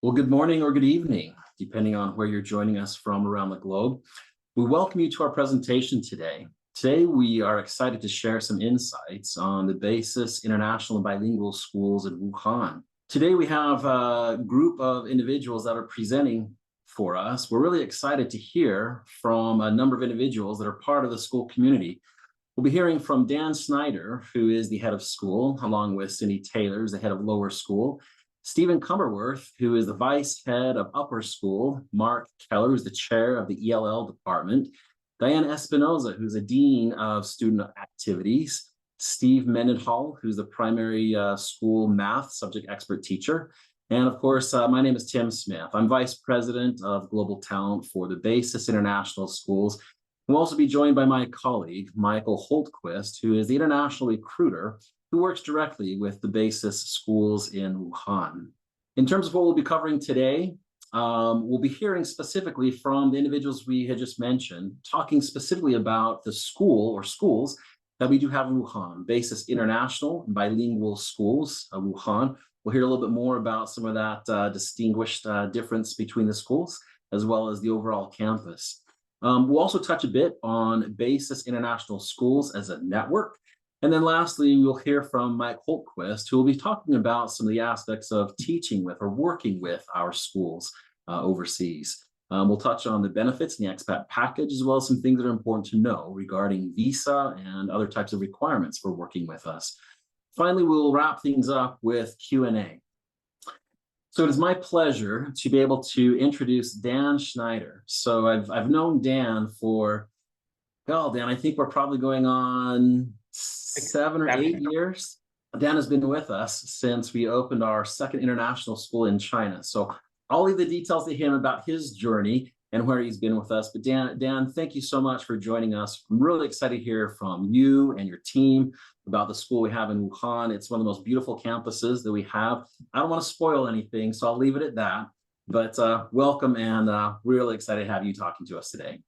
Well, good morning or good evening, depending on where you're joining us from around the globe. We welcome you to our presentation today. Today, we are excited to share some insights on the BASIS International and Bilingual Schools in Wuhan. Today, we have a group of individuals that are presenting for us. We're really excited to hear from a number of individuals that are part of the school community. We'll be hearing from Dan Snyder, who is the head of school, along with Cindy Taylor, who's the head of lower school, Stephen Cumberworth, who is the vice head of upper school, Mark Keller, who's the chair of the ELL department, Diane Espinoza, who's a dean of student activities, Steve Mendenhall, who's the primary school math subject expert teacher, and of course, my name is Tim Smith. I'm vice president of global talent for the BASIS International Schools. We'll also be joined by my colleague, Michael Holtquist, who is the international recruiter who works directly with the BASIS schools in Wuhan. In terms of what we'll be covering today, we'll be hearing specifically from the individuals we had just mentioned, talking specifically about the school or schools that we do have in Wuhan, BASIS International and Bilingual Schools of Wuhan. We'll hear a little bit more about some of that distinguished difference between the schools, as well as the overall campus. We'll also touch a bit on BASIS International Schools as a network. And then lastly, we'll hear from Mike Holtquist, who will be talking about some of the aspects of teaching with or working with our schools overseas. We'll touch on the benefits and the expat package, as well as some things that are important to know regarding visa and other types of requirements for working with us. Finally, we'll wrap things up with Q&A. So it is my pleasure to be able to introduce Dan Schneider. So I've known Dan for, well, Dan, I think we're probably going on 7 or 8 years. Dan has been with us since we opened our second international school in China. So I'll leave the details to him about his journey and where he's been with us. But Dan, thank you so much for joining us. I'm really excited to hear from you and your team about the school we have in Wuhan. It's one of the most beautiful campuses that we have. I don't want to spoil anything, so I'll leave it at that. But welcome, and really excited to have you talking to us today.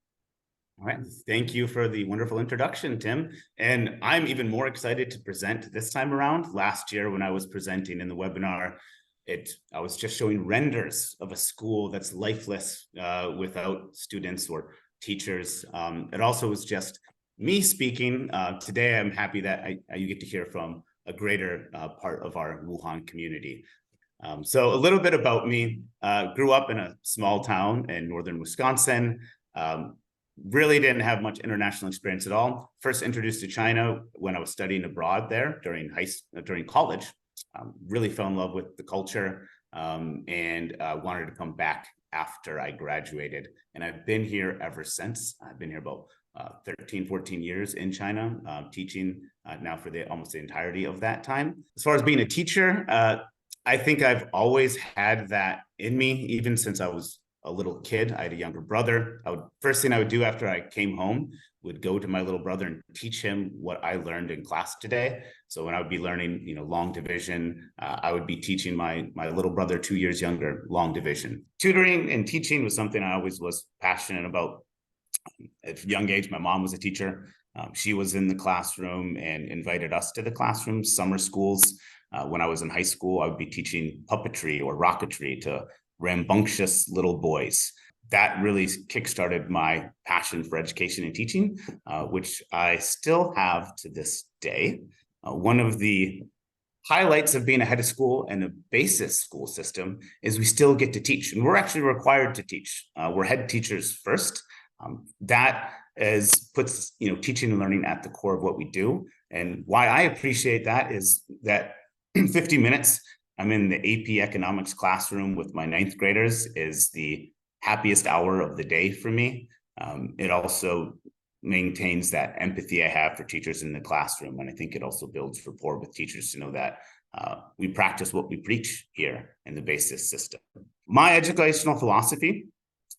All right. Thank you for the wonderful introduction, Tim. And I'm even more excited to present this time around. Last year, when I was presenting in the webinar, I was just showing renders of a school that's lifeless without students or teachers. It also was just me speaking. Today, I'm happy that you get to hear from a greater part of our Wuhan community. So a little bit about me. Grew up in a small town in northern Wisconsin. Really didn't have much international experience at all. First introduced to China when I was studying abroad there during college. Really fell in love with the culture and wanted to come back after I graduated. And I've been here ever since. I've been here about 13, 14 years in China, teaching now for almost the entirety of that time. As far as being a teacher, I think I've always had that in me, even since I was a little kid. I had a younger brother. First thing I would do after I came home would go to my little brother and teach him what I learned in class today. So when I would be learning, long division, I would be teaching my little brother, 2 years younger, long division. Tutoring and teaching was something I always was passionate about. At a young age, my mom was a teacher. She was in the classroom and invited us to the classroom. Summer schools. When I was in high school, I would be teaching puppetry or rocketry to rambunctious little boys. That really kickstarted my passion for education and teaching, which I still have to this day. One of the highlights of being a head of school and a BASIS school system is we still get to teach, and we're actually required to teach. We're head teachers first. That puts teaching and learning at the core of what we do. And why I appreciate that is that 50 minutes I'm in the AP economics classroom with my 9th graders is the happiest hour of the day for me. It also maintains that empathy I have for teachers in the classroom. And I think it also builds rapport with teachers to know that we practice what we preach here in the BASIS system. My educational philosophy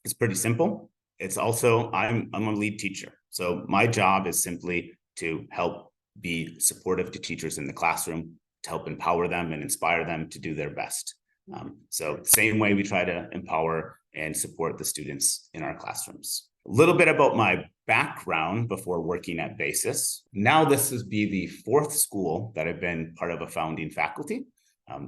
is pretty simple. It's also, I'm a lead teacher. So my job is simply to help be supportive to teachers in the classroom, to help empower them and inspire them to do their best. So same way we try to empower and support the students in our classrooms. A little bit about my background before working at BASIS. Now this is the 4th school that I've been part of a founding faculty.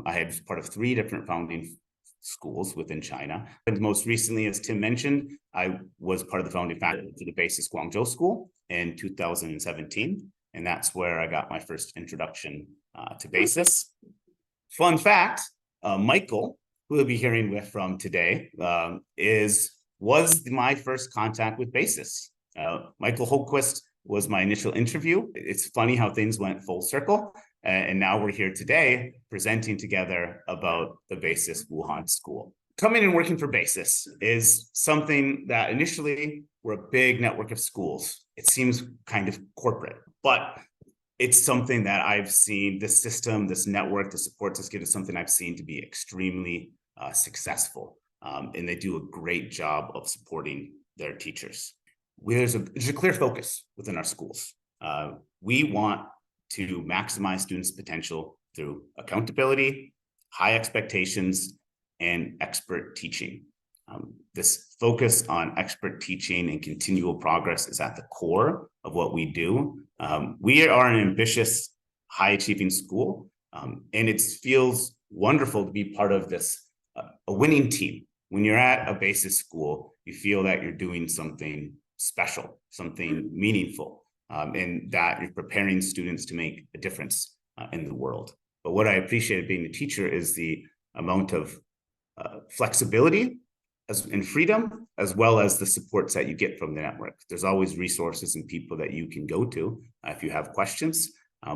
I had part of 3 different founding schools within China. And most recently, as Tim mentioned, I was part of the founding faculty for the BASIS Guangzhou School in 2017. And that's where I got my first introduction to BASIS. Fun fact, Michael, who we'll be hearing with from today, was my first contact with BASIS. Michael Holquist was my initial interview. It's funny how things went full circle. And now we're here today presenting together about the BASIS Wuhan School. Coming and working for BASIS is something that initially we're a big network of schools. It seems kind of corporate, but it's something that I've seen, this system, this network, the support system is something I've seen to be extremely successful. And they do a great job of supporting their teachers. There's a clear focus within our schools. We want to maximize students' potential through accountability, high expectations, and expert teaching. This focus on expert teaching and continual progress is at the core of what we do. We are an ambitious, high-achieving school, and it feels wonderful to be part of this, a winning team. When you're at a BASIS school, you feel that you're doing something special, something meaningful, and that you're preparing students to make a difference in the world. But what I appreciate being a teacher is the amount of flexibility and freedom, as well as the supports that you get from the network. There's always resources and people that you can go to if you have questions,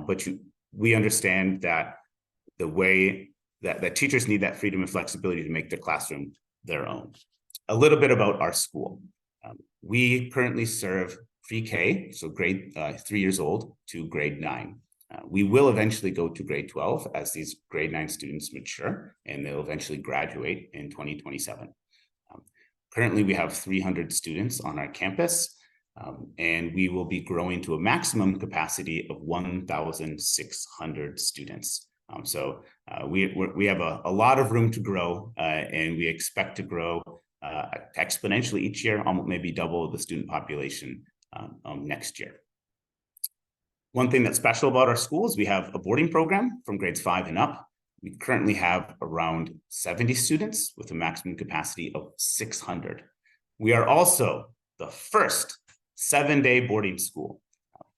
but we understand that the way that teachers need that freedom and flexibility to make their classroom their own. A little bit about our school. We currently serve pre-K, so grade 3 years old to grade 9. We will eventually go to grade 12 as these grade 9 students mature, and they'll eventually graduate in 2027. Currently, we have 300 students on our campus, and we will be growing to a maximum capacity of 1,600 students. So we have a lot of room to grow, and we expect to grow exponentially each year, maybe double the student population next year. One thing that's special about our school is we have a boarding program from grades 5 and up. We currently have around 70 students with a maximum capacity of 600. We are also the first 7-day boarding school,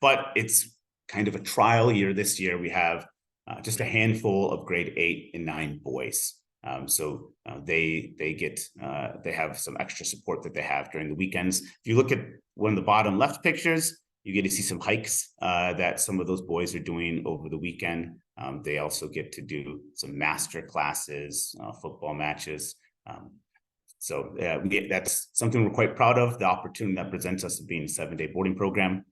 but it's kind of a trial year this year. We have just a handful of grade 8 and 9 boys. So they have some extra support that they have during the weekends. If you look at one of the bottom left pictures, you get to see some hikes that some of those boys are doing over the weekend. They also get to do some master classes, football matches. So that's something we're quite proud of, the opportunity that presents us of being a 7-day boarding program.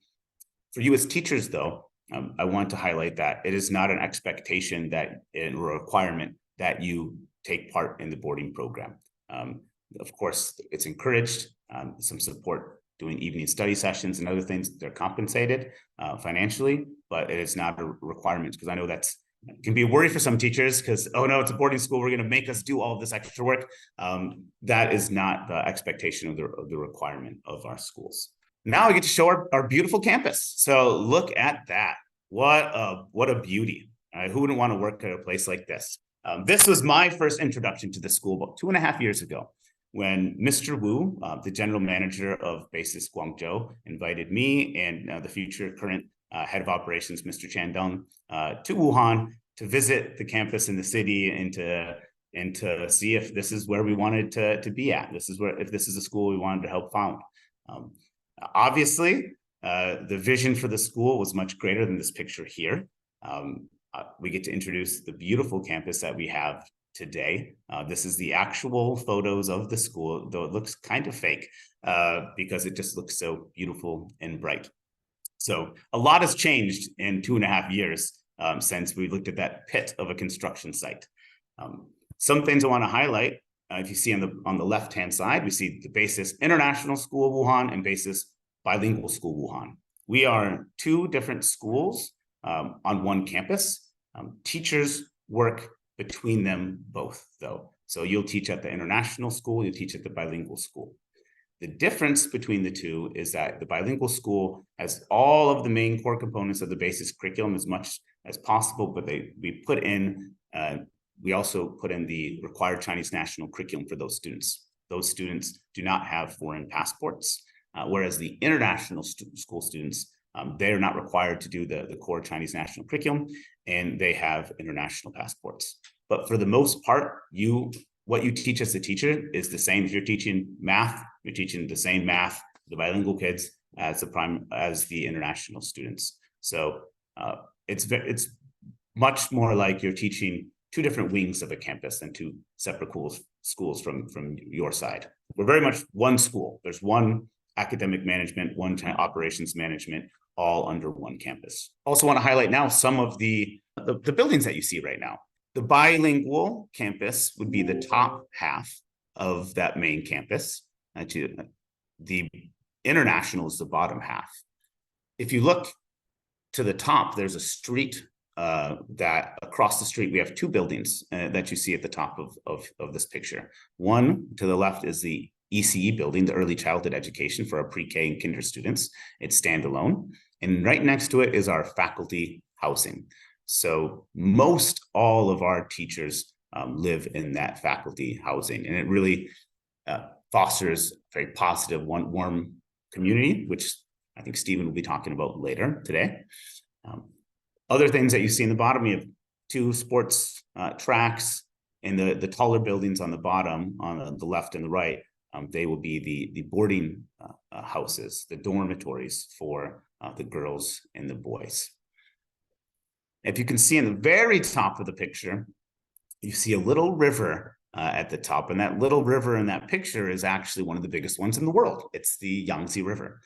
For you as teachers, though, I want to highlight that it is not an expectation that or a requirement that you take part in the boarding program. Of course, it's encouraged, some support doing evening study sessions and other things. They're compensated financially, but it is not a requirement, because I know that can be a worry for some teachers because, oh no, it's a boarding school, we're going to make us do all of this extra work. That is not the expectation of the requirement of our schools. Now I get to show our beautiful campus. So look at that. What a beauty. Who wouldn't want to work at a place like this? This was my first introduction to the school about 2.5 years ago, when Mr. Wu, the general manager of BASIS Guangzhou, invited me and the current head of operations, Mr. Chan Deng, to Wuhan to visit the campus in the city and to see if this is where we wanted to be at. If this is a school we wanted to help found. Obviously, the vision for the school was much greater than this picture here. We get to introduce the beautiful campus that we have today. This is the actual photos of the school, though it looks kind of fake because it just looks so beautiful and bright. So a lot has changed in 2.5 years since we looked at that pit of a construction site. Some things I want to highlight. If you see on the left-hand side, we see the BASIS International School Wuhan and BASIS Bilingual School Wuhan. We are 2 different schools on one campus. Teachers work between them both, though. So you'll teach at the international school, you'll teach at the bilingual school. The difference between the two is that the bilingual school has all of the main core components of the BASIS curriculum as much as possible, but we put in we also put in the required Chinese national curriculum for those students. Those students do not have foreign passports, whereas the international school students, they're not required to do the core Chinese national curriculum, and they have international passports. But for the most part, what you teach as a teacher is the same. If you're teaching math, you're teaching the same math to the bilingual kids as the international students. So it's much more like you're teaching two different wings of a campus than two separate schools from your side. We're very much one school. There's one academic management, one operations management, all under one campus. Also want to highlight now some of the buildings that you see right now. The bilingual campus would be the top half of that main campus. The international is the bottom half. If you look to the top, there's a street that across the street, we have two buildings that you see at the top of this picture. One to the left is the ECE building, the early childhood education for our pre-K and kinder students. It's standalone. And right next to it is our faculty housing. So most all of our teachers live in that faculty housing, and it really fosters a very positive, warm community, which I think Stephen will be talking about later today. Other things that you see in the bottom, you have two sports tracks, and the taller buildings on the bottom, on the left and the right, they will be the boarding houses, the dormitories for the girls and the boys. If you can see in the very top of the picture, you see a little river at the top, and that little river in that picture is actually one of the biggest ones in the world. It's the Yangtze River.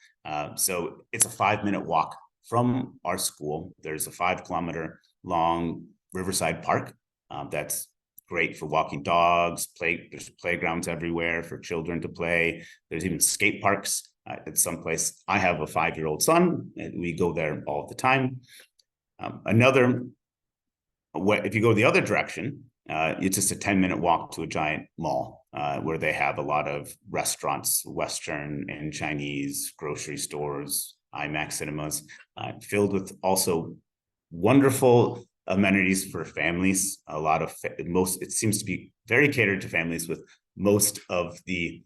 So it's a 5-minute walk from our school. There's a 5-kilometer long riverside park that's great for walking dogs. There's playgrounds everywhere for children to play. There's even skate parks at some place. I have a 5-year-old son, and we go there all the time. If you go the other direction, it's just a 10-minute walk to a giant mall where they have a lot of restaurants, Western and Chinese, grocery stores, IMAX cinemas, filled with also wonderful amenities for families. It seems to be very catered to families, with most of the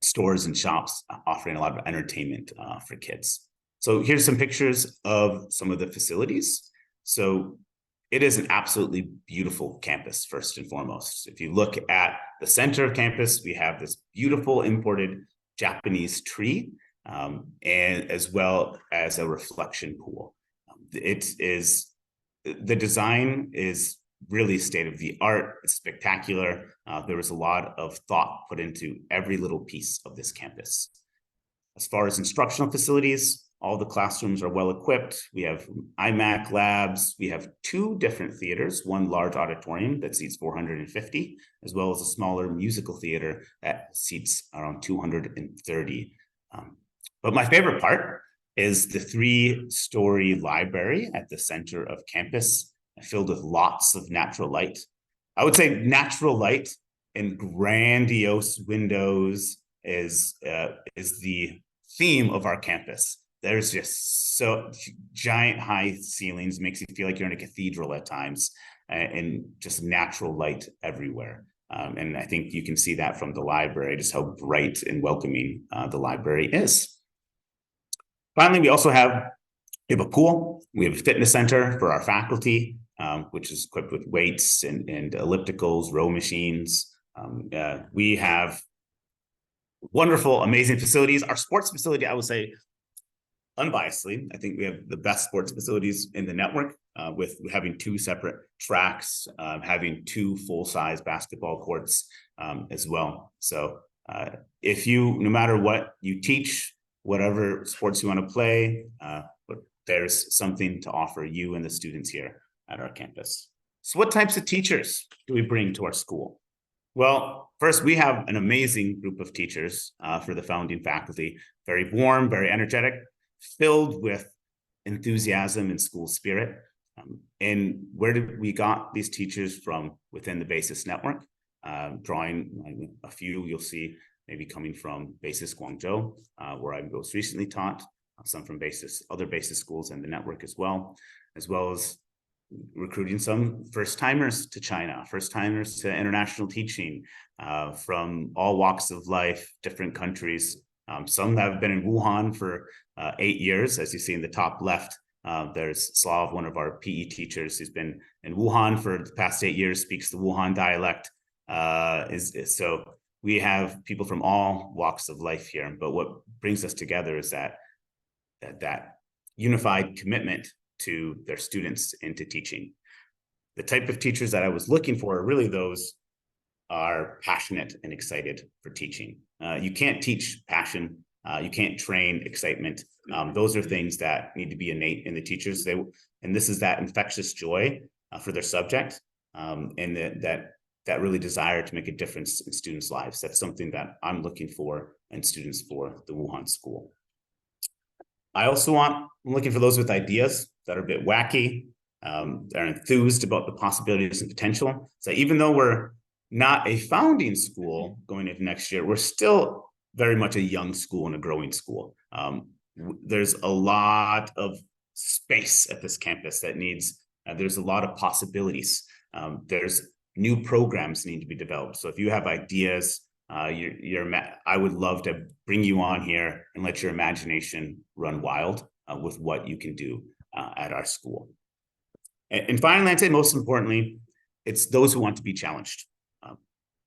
stores and shops offering a lot of entertainment for kids. So here's some pictures of some of the facilities. So it is an absolutely beautiful campus, first and foremost. If you look at the center of campus, we have this beautiful imported Japanese tree, and as well as a reflection pool. The design is really state of the art. It's spectacular. There was a lot of thought put into every little piece of this campus. As far as instructional facilities, all the classrooms are well equipped. We have iMac labs. We have 2 different theaters, one large auditorium that seats 450, as well as a smaller musical theater that seats around 230. But my favorite part is the 3-story library at the center of campus, filled with lots of natural light. I would say natural light and grandiose windows is the theme of our campus. There's just so giant high ceilings, makes you feel like you're in a cathedral at times, and just natural light everywhere. And I think you can see that from the library, just how bright and welcoming the library is. Finally, we have a pool. We have a fitness center for our faculty, which is equipped with weights and ellipticals, row machines. We have wonderful, amazing facilities. Our sports facility, I would say, unbiasedly, I think we have the best sports facilities in the network, with having 2 separate tracks, having 2 full-size basketball courts as well. So no matter what you teach, whatever sports you want to play, there's something to offer you and the students here at our campus. So what types of teachers do we bring to our school? Well, first, we have an amazing group of teachers for the founding faculty, very warm, very energetic, filled with enthusiasm and school spirit. And where did we got these teachers from? Within the BASIS network, drawing a few you'll see maybe coming from BASIS Guangzhou, where I most recently taught, some from other BASIS schools in the network as well as recruiting some first-timers to China, first-timers to international teaching from all walks of life, different countries. Some have been in Wuhan for 8 years, as you see in the top left. There's Slav, one of our PE teachers, who's been in Wuhan for the past 8 years, speaks the Wuhan dialect. So we have people from all walks of life here. But what brings us together is that unified commitment to their students and to teaching. The type of teachers that I was looking for are really those are passionate and excited for teaching. You can't teach passion. You can't train excitement. Those are things that need to be innate in the teachers. And this is that infectious joy for their subject, and that really desire to make a difference in students' lives. That's something that I'm looking for in students for the Wuhan school. I'm looking for those with ideas that are a bit wacky, that are enthused about the possibilities and potential. So even though we're not a founding school going into next year, we're still very much a young school and a growing school. There's a lot of space at this campus that there's a lot of possibilities. There's new programs need to be developed. So if you have ideas, I would love to bring you on here and let your imagination run wild with what you can do at our school. And finally, I'd say most importantly, it's those who want to be challenged.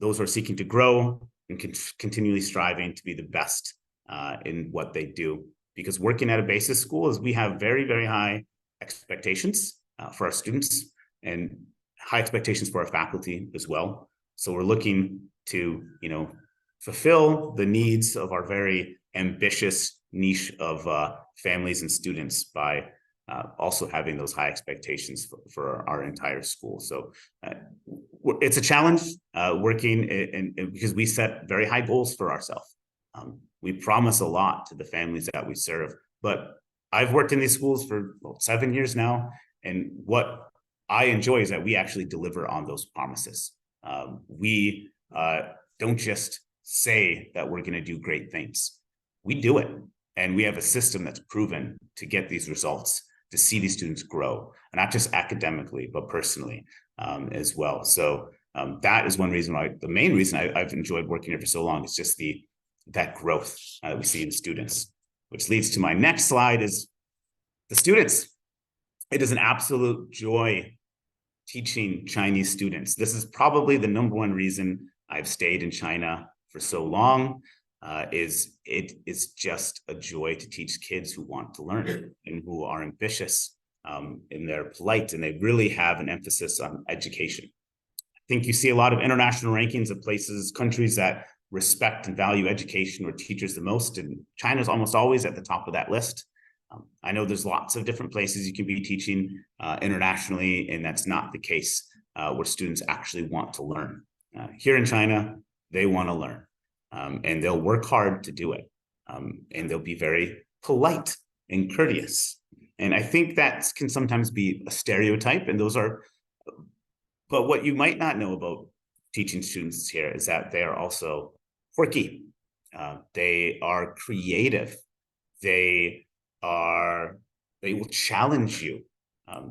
Those who are seeking to grow and continually striving to be the best in what they do. Because working at a basis school is we have very, very high expectations for our students and high expectations for our faculty as well. So we're looking to, fulfill the needs of our very ambitious niche of families and students by also having those high expectations for our entire school. So it's a challenge working and because we set very high goals for ourselves. We promise a lot to the families that we serve, but I've worked in these schools for 7 years now. And what I enjoy is that we actually deliver on those promises. We don't just say that we're going to do great things. We do it. And we have a system that's proven to get these results, to see these students grow, and not just academically, but personally as well. So that is one reason why, the main reason I've enjoyed working here for so long is just that growth we see in students, which leads to my next slide is the students. It is an absolute joy teaching Chinese students. This is probably the #1 reason I've stayed in China for so long. It is just a joy to teach kids who want to learn and who are ambitious and they're polite and they really have an emphasis on education. I think you see a lot of international rankings of countries that respect and value education or teachers the most, and China's almost always at the top of that list. I know there's lots of different places you can be teaching internationally, and that's not the case where students actually want to learn. Here in China, they want to learn, and they'll work hard to do it, and they'll be very polite and courteous. And I think that can sometimes be a stereotype, but what you might not know about teaching students here is that they are also quirky. They are creative. They will challenge you.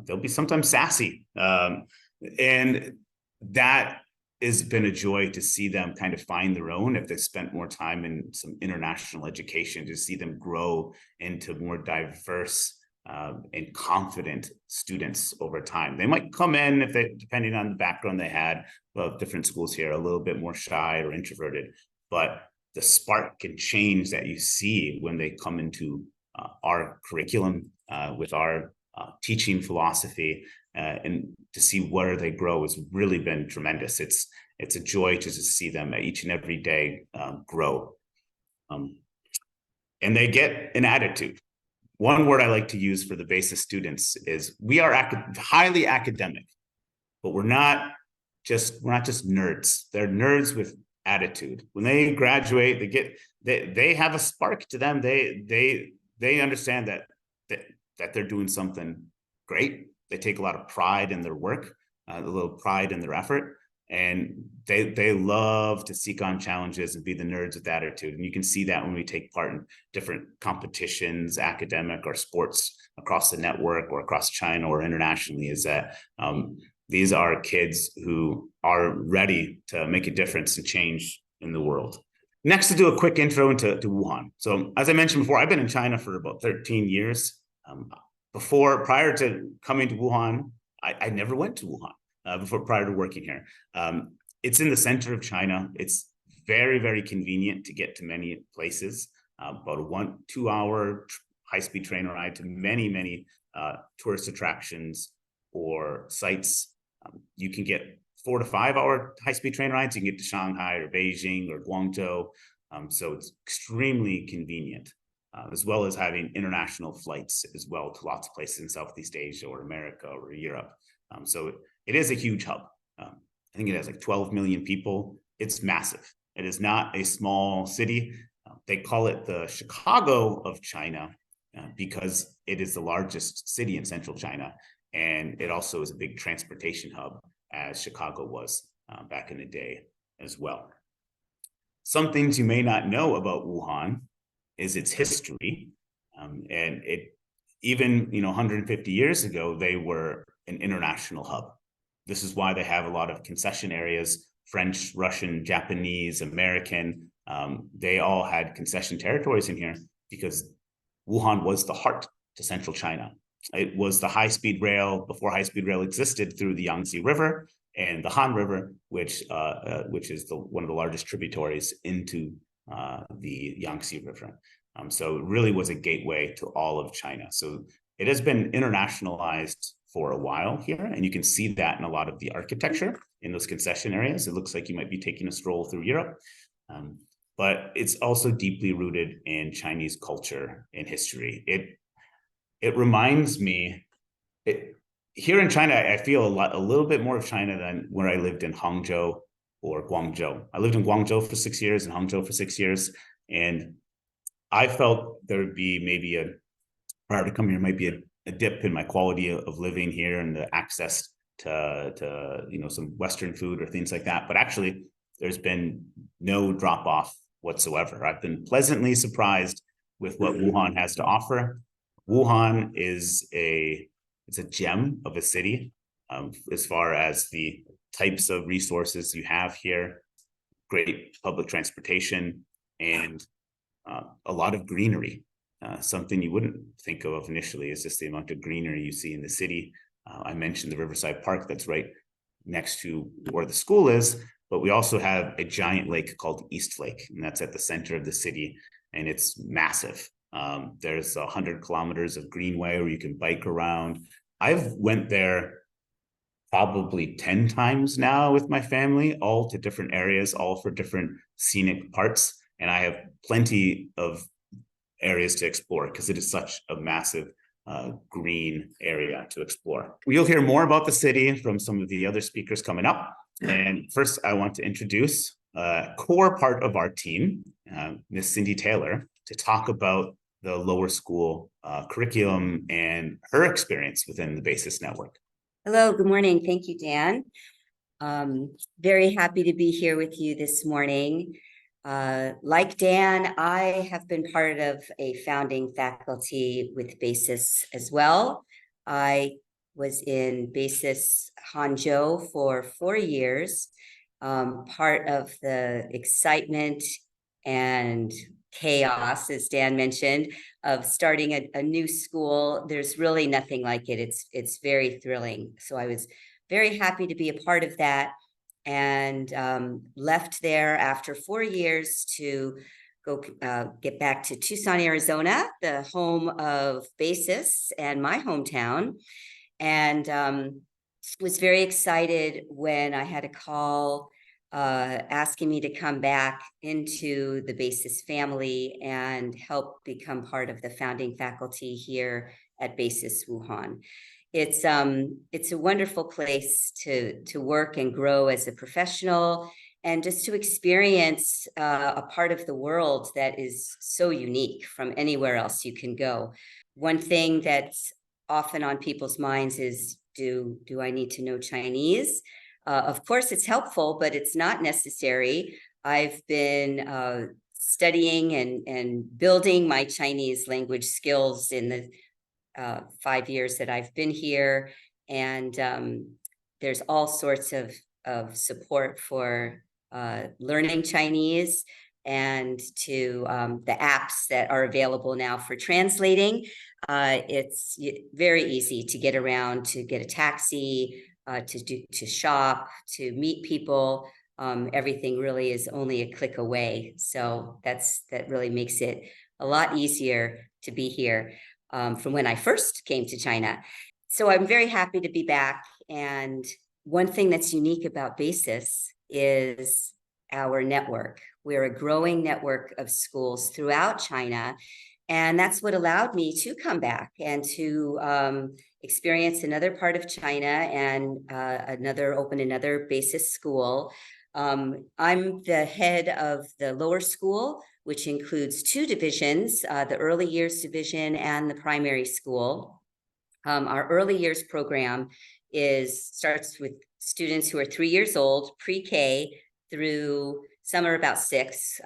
They'll be sometimes sassy. And that has been a joy to see them kind of find their own if they've spent more time in some international education, to see them grow into more diverse and confident students over time. They might come in, depending on the background they had, well, different schools here, a little bit more shy or introverted, but the spark and change that you see when they come into our curriculum with our teaching philosophy and to see where they grow has really been tremendous. It's a joy to just see them each and every day grow. And they get an attitude. One word I like to use for the basis students is we are highly academic, but we're not just nerds. They're nerds with attitude. When they graduate, they have a spark to them. They understand that they're doing something great. They take a lot of pride in their work, a little pride in their effort. And they love to seek on challenges and be the nerds with attitude. And you can see that when we take part in different competitions, academic or sports across the network or across China or internationally, is that these are kids who are ready to make a difference and change in the world. Next, to do a quick intro into Wuhan. So as I mentioned before, I've been in China for about 13 years. Prior to coming to Wuhan, I never went to Wuhan. Prior to working here. It's in the center of China. It's very, very convenient to get to many places, about a 1-2 hour high-speed train ride to many, many tourist attractions or sites. You can get 4 to 5 hour high-speed train rides. You can get to Shanghai or Beijing or Guangzhou. So it's extremely convenient, as well as having international flights as well to lots of places in Southeast Asia or America or Europe. So it is a huge hub. I think it has like 12 million people. It's massive. It is not a small city. They call it the Chicago of China because it is the largest city in central China. And it also is a big transportation hub, as Chicago was back in the day as well. Some things you may not know about Wuhan is its history. And it even 150 years ago, they were an international hub. This is why they have a lot of concession areas, French, Russian, Japanese, American. They all had concession territories in here because Wuhan was the heart to central China. It was the high-speed rail before high-speed rail existed through the Yangtze River and the Han River, which is one of the largest tributaries into the Yangtze River. So it really was a gateway to all of China. So it has been internationalized for a while here, and you can see that in a lot of the architecture in those concession areas. It looks like you might be taking a stroll through Europe, but it's also deeply rooted in Chinese culture and history. It reminds me, here in China, I feel a little bit more of China than where I lived in Hangzhou or Guangzhou. I lived in Guangzhou for 6 years and Hangzhou for 6 years, and I felt there would be prior to coming here, might be a dip in my quality of living here and the access to some Western food or things like that. But actually, there's been no drop off whatsoever. I've been pleasantly surprised with what Wuhan has to offer. Wuhan is it's a gem of a city as far as the types of resources you have here, great public transportation, and a lot of greenery. Something you wouldn't think of initially is just the amount of greenery you see in the city. I mentioned the Riverside Park that's right next to where the school is, but we also have a giant lake called East Lake, and that's at the center of the city, and it's massive. There's 100 kilometers of greenway where you can bike around. I've went there probably 10 times now with my family, all to different areas, all for different scenic parts. And I have plenty of areas to explore because it is such a massive green area to explore. You'll hear more about the city from some of the other speakers coming up. And first, I want to introduce a core part of our team, Miss Cindy Taylor, to talk about the lower school curriculum and her experience within the BASIS network. Hello, good morning. Thank you, Dan. Very happy to be here with you this morning. Like Dan, I have been part of a founding faculty with BASIS as well. I was in BASIS Hangzhou for 4 years, part of the excitement and chaos, as Dan mentioned, of starting a new school. There's really nothing like it. It's very thrilling. So I was very happy to be a part of that, and left there after 4 years to go get back to Tucson, Arizona, the home of BASIS and my hometown. And was very excited when I had a call asking me to come back into the BASIS family and help become part of the founding faculty here at BASIS Wuhan. It's a wonderful place to work and grow as a professional, and just to experience a part of the world that is so unique from anywhere else you can go. One thing that's often on people's minds is, do I need to know Chinese? Of course, it's helpful, but it's not necessary. I've been studying and building my Chinese language skills in the 5 years that I've been here. And there's all sorts of support for learning Chinese, and to the apps that are available now for translating. It's very easy to get around, to get a taxi, to shop, to meet people. Everything really is only a click away. So that really makes it a lot easier to be here from when I first came to China. So I'm very happy to be back. And one thing that's unique about Basis is our network. We're a growing network of schools throughout China. And that's what allowed me to come back and to experience another part of China and open another Basis school. I'm the head of the lower school, which includes 2 divisions, the early years division and the primary school. Our early years program starts with students who are 3 years old, pre-K, through some are about 6,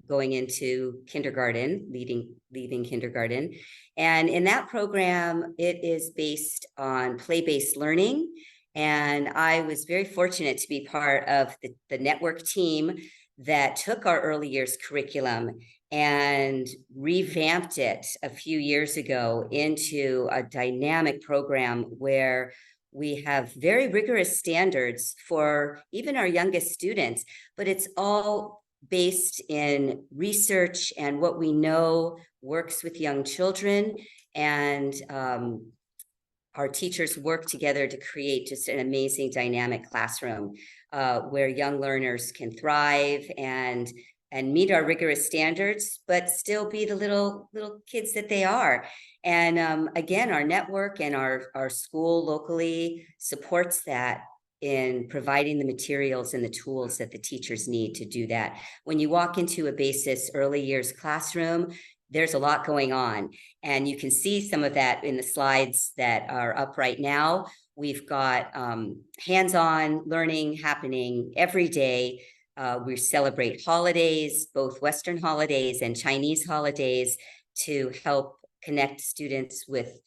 going into kindergarten, leaving kindergarten. And in that program, it is based on play-based learning. And I was very fortunate to be part of the network team that took our early years curriculum and revamped it a few years ago into a dynamic program where we have very rigorous standards for even our youngest students, but it's all based in research and what we know works with young children. And our teachers work together to create just an amazing dynamic classroom where young learners can thrive and meet our rigorous standards, but still be the little kids that they are. And again, our network and our school locally supports that in providing the materials and the tools that the teachers need to do that. When you walk into a Basis early years classroom, there's a lot going on. And you can see some of that in the slides that are up right now. We've got hands-on learning happening every day. We celebrate holidays, both Western holidays and Chinese holidays, to help connect students with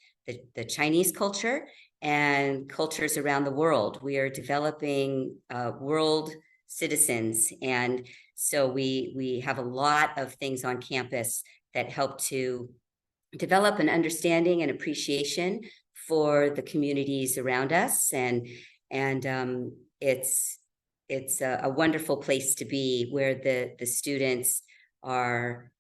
the Chinese culture and cultures around the world. We are developing world citizens. And so we have a lot of things on campus that help to develop an understanding and appreciation for the communities around us. And it's a wonderful place to be, where the students are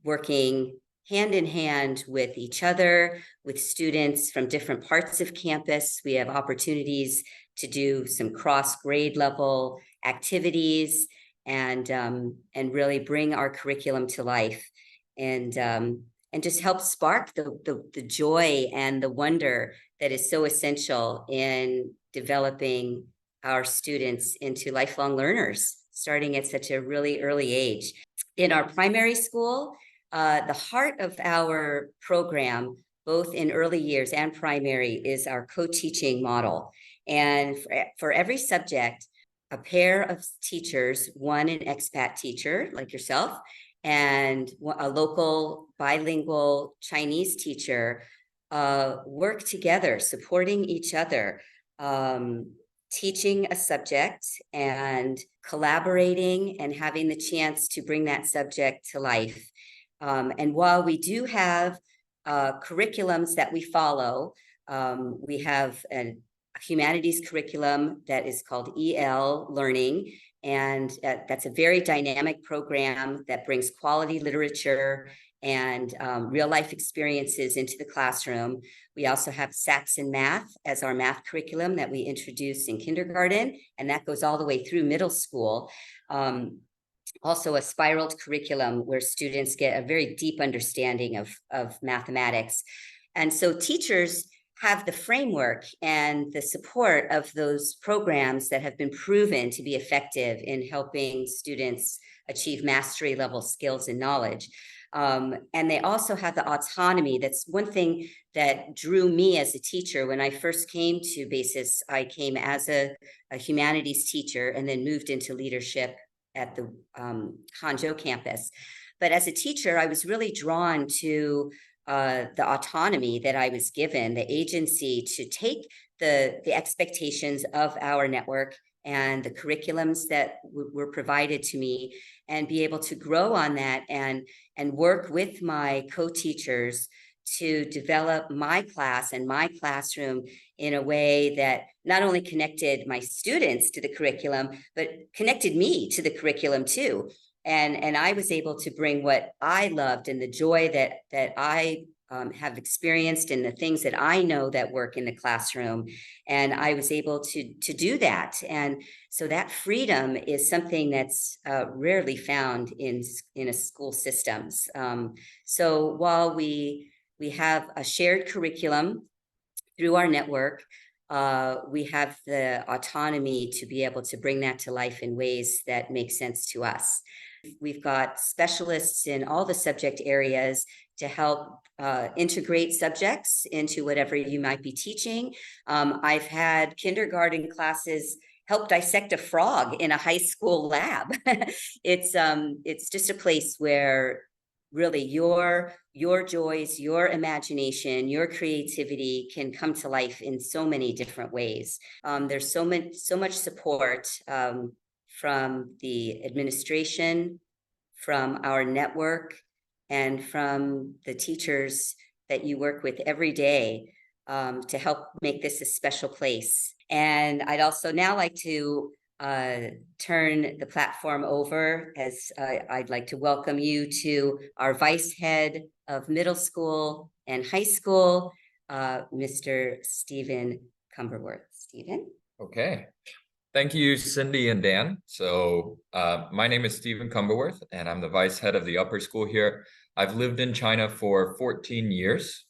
working hand in hand with each other, with students from different parts of campus. We have opportunities to do some cross grade level activities and really bring our curriculum to life, and just help spark the joy and the wonder that is so essential in developing our students into lifelong learners, starting at such a really early age. In our primary school, the heart of our program, both in early years and primary, is our co-teaching model. And for every subject, a pair of teachers, one an expat teacher like yourself, and a local bilingual Chinese teacher, work together, supporting each other, teaching a subject and collaborating and having the chance to bring that subject to life. And while we do have curriculums that we follow, we have a humanities curriculum that is called EL Learning. And that's a very dynamic program that brings quality literature and real life experiences into the classroom. We also have Saxon Math as our math curriculum that we introduce in kindergarten, and that goes all the way through middle school. Also a spiraled curriculum where students get a very deep understanding of mathematics. And so teachers have the framework and the support of those programs that have been proven to be effective in helping students achieve mastery level skills and knowledge. And they also have the autonomy. That's one thing that drew me as a teacher. When I first came to BASIS, I came as a humanities teacher and then moved into leadership at the Hangzhou campus. But as a teacher, I was really drawn to the autonomy that I was given, the agency to take the expectations of our network and the curriculums that were provided to me and be able to grow on that and work with my co-teachers to develop my class and my classroom in a way that not only connected my students to the curriculum, but connected me to the curriculum too. And I was able to bring what I loved and the joy that I have experienced and the things that I know that work in the classroom. And I was able to do that. And so that freedom is something that's rarely found in a school systems. So while we have a shared curriculum through our network, we have the autonomy to be able to bring that to life in ways that make sense to us. We've got specialists in all the subject areas to help integrate subjects into whatever you might be teaching. I've had kindergarten classes help dissect a frog in a high school lab. It's just a place where really your joys, your imagination, your creativity can come to life in so many different ways. There's so much support from the administration, from our network, and from the teachers that you work with every day to help make this a special place. And I'd also now like to turn the platform over as I'd like to welcome you to our Vice Head of Middle School and High School, Mr. Stephen Cumberworth. Stephen? Okay. Thank you, Cindy and Dan. So my name is Stephen Cumberworth, and I'm the vice head of the upper school here. I've lived in China for 14 years,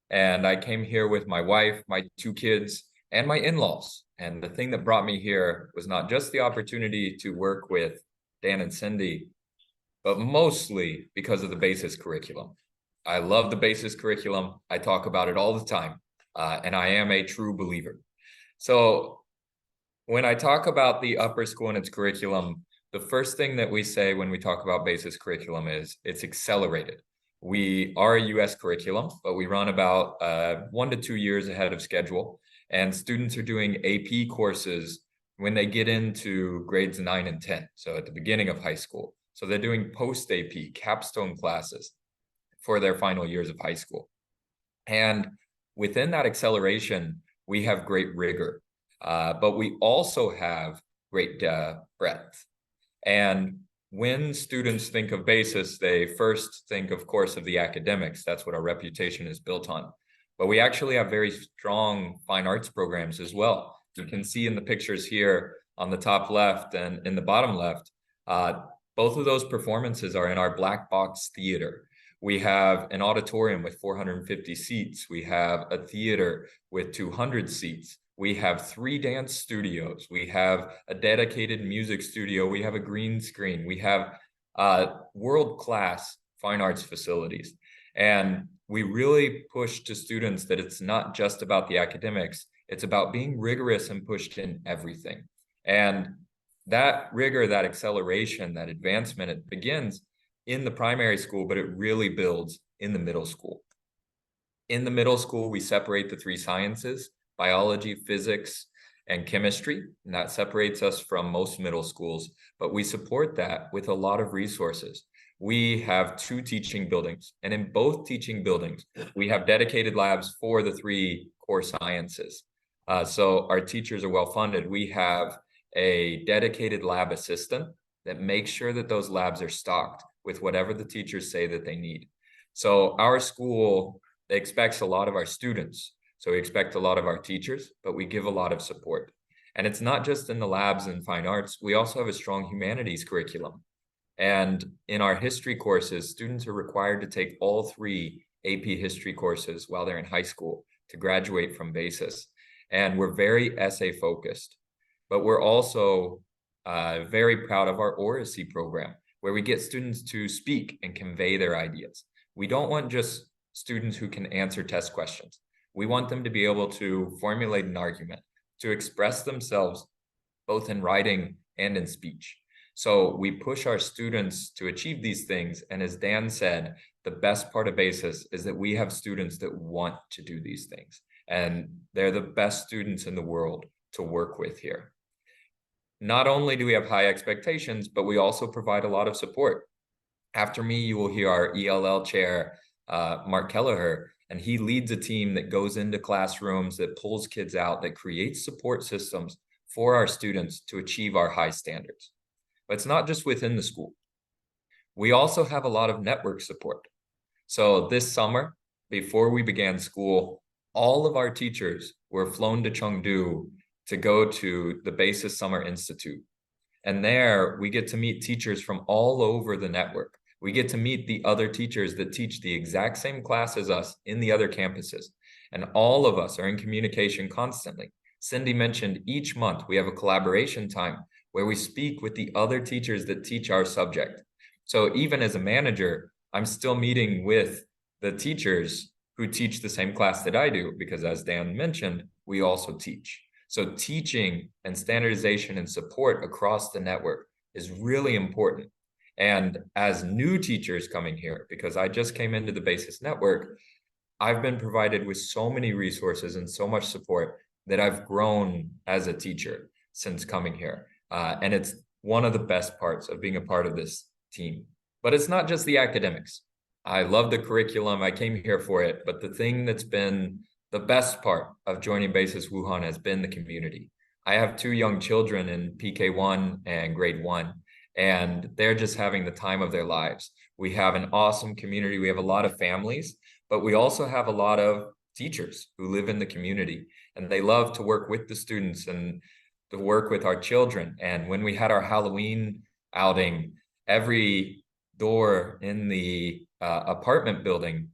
and I came here with my wife, my 2 kids, and my in-laws. And the thing that brought me here was not just the opportunity to work with Dan and Cindy, but mostly because of the BASIS curriculum. I love the BASIS curriculum. I talk about it all the time, and I am a true believer. So when I talk about the upper school and its curriculum, the first thing that we say when we talk about BASIS curriculum is it's accelerated. We are a US curriculum, but we run about 1 to 2 years ahead of schedule. And students are doing AP courses when they get into grades 9 and 10, so at the beginning of high school. So they're doing post-AP capstone classes for their final years of high school. And within that acceleration, we have great rigor, but we also have great breadth. And when students think of BASIS, they first think, of course, of the academics. That's what our reputation is built on. But we actually have very strong fine arts programs as well. You can see in the pictures here on the top left and in the bottom left, both of those performances are in our black box theater. We have an auditorium with 450 seats. We have a theater with 200 seats. We have 3 dance studios. We have a dedicated music studio. We have a green screen. We have world-class fine arts facilities. And we really push to students that it's not just about the academics, it's about being rigorous and pushed in everything. And that rigor, that acceleration, that advancement, it begins in the primary school, but it really builds in the middle school. In the middle school, we separate the 3 sciences, biology, physics, and chemistry, and that separates us from most middle schools, but we support that with a lot of resources. We have 2 teaching buildings, and in both teaching buildings, we have dedicated labs for the 3 core sciences. So our teachers are well funded. We have a dedicated lab assistant that makes sure that those labs are stocked with whatever the teachers say that they need. So our school expects a lot of our students. So we expect a lot of our teachers, but we give a lot of support. And it's not just in the labs and fine arts. We also have a strong humanities curriculum. And in our history courses, students are required to take all 3 AP history courses while they're in high school to graduate from BASIS. And we're very essay focused, but we're also very proud of our oracy program. where we get students to speak and convey their ideas. We don't want just students who can answer test questions. We want them to be able to formulate an argument, to express themselves both in writing and in speech. So we push our students to achieve these things. And as Dan said, the best part of BASIS is that we have students that want to do these things. And they're the best students in the world to work with here. Not only do we have high expectations, but we also provide a lot of support. After me, you will hear our ELL chair, Mark Kelleher, and he leads a team that goes into classrooms, that pulls kids out, that creates support systems for our students to achieve our high standards. But it's not just within the school. We also have a lot of network support. So this summer, before we began school, all of our teachers were flown to Chengdu to go to the BASIS Summer Institute. And there we get to meet teachers from all over the network. We get to meet the other teachers that teach the exact same class as us in the other campuses. And all of us are in communication constantly. Cindy mentioned each month we have a collaboration time where we speak with the other teachers that teach our subject. So even as a manager, I'm still meeting with the teachers who teach the same class that I do, because as Dan mentioned, we also teach. So teaching and standardization and support across the network is really important. And as new teachers coming here, because I just came into the BASIS network, I've been provided with so many resources and so much support that I've grown as a teacher since coming here. And it's one of the best parts of being a part of this team. But it's not just the academics. I love the curriculum. I came here for it. But the thing that's been the best part of joining BASIS Wuhan has been the community. I have 2 young children in PK1 and grade 1, and they're just having the time of their lives. We have an awesome community. We have a lot of families, but we also have a lot of teachers who live in the community, and they love to work with the students and to work with our children. And when we had our Halloween outing, every door in the apartment building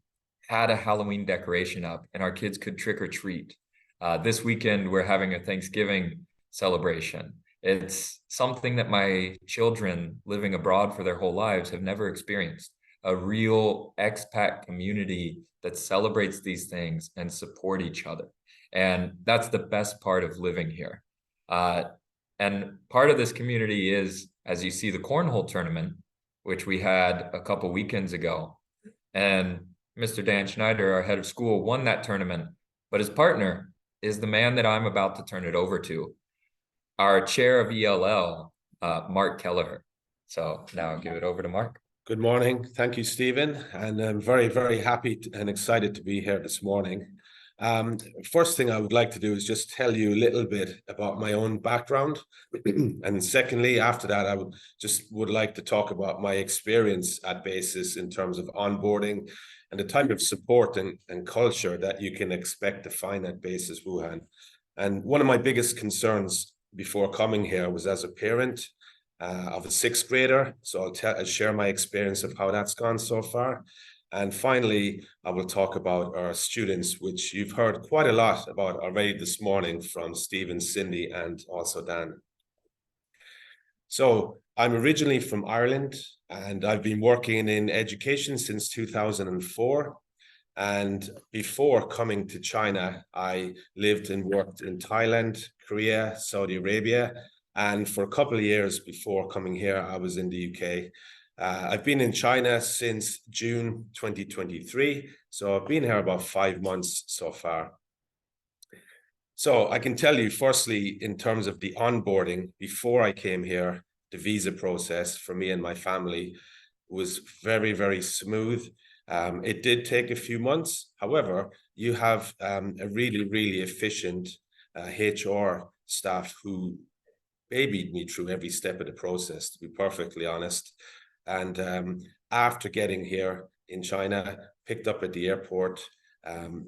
had a Halloween decoration up, and our kids could trick or treat. This weekend, we're having a Thanksgiving celebration. It's something that my children living abroad for their whole lives have never experienced. A real expat community that celebrates these things and support each other. And that's the best part of living here. And part of this community is, as you see, the cornhole tournament, which we had a couple weekends ago. And Mr. Dan Schneider, our head of school, won that tournament, but his partner is the man that I'm about to turn it over to, our chair of ELL, Mark Kelleher. So now I'll give it over to Mark. Good morning. Thank you, Stephen. And I'm very, very happy and excited to be here this morning. First thing I would like to do is just tell you a little bit about my own background. And secondly, after that, I would like to talk about my experience at BASIS in terms of onboarding and the type of support and culture that you can expect to find at BASIS Wuhan. And one of my biggest concerns before coming here was as a parent of a 6th grader. So I'll share my experience of how that's gone so far. And finally, I will talk about our students, which you've heard quite a lot about already this morning from Stephen, Cindy, and also Dan. So I'm originally from Ireland, and I've been working in education since 2004. And before coming to China, I lived and worked in Thailand, Korea, Saudi Arabia. And for a couple of years before coming here, I was in the UK. I've been in China since June 2023. So I've been here about 5 months so far. So I can tell you, firstly, in terms of the onboarding, before I came here, the visa process for me and my family was very, very smooth. It did take a few months. However, you have a really, really efficient HR staff who babied me through every step of the process, to be perfectly honest. And after getting here in China, picked up at the airport,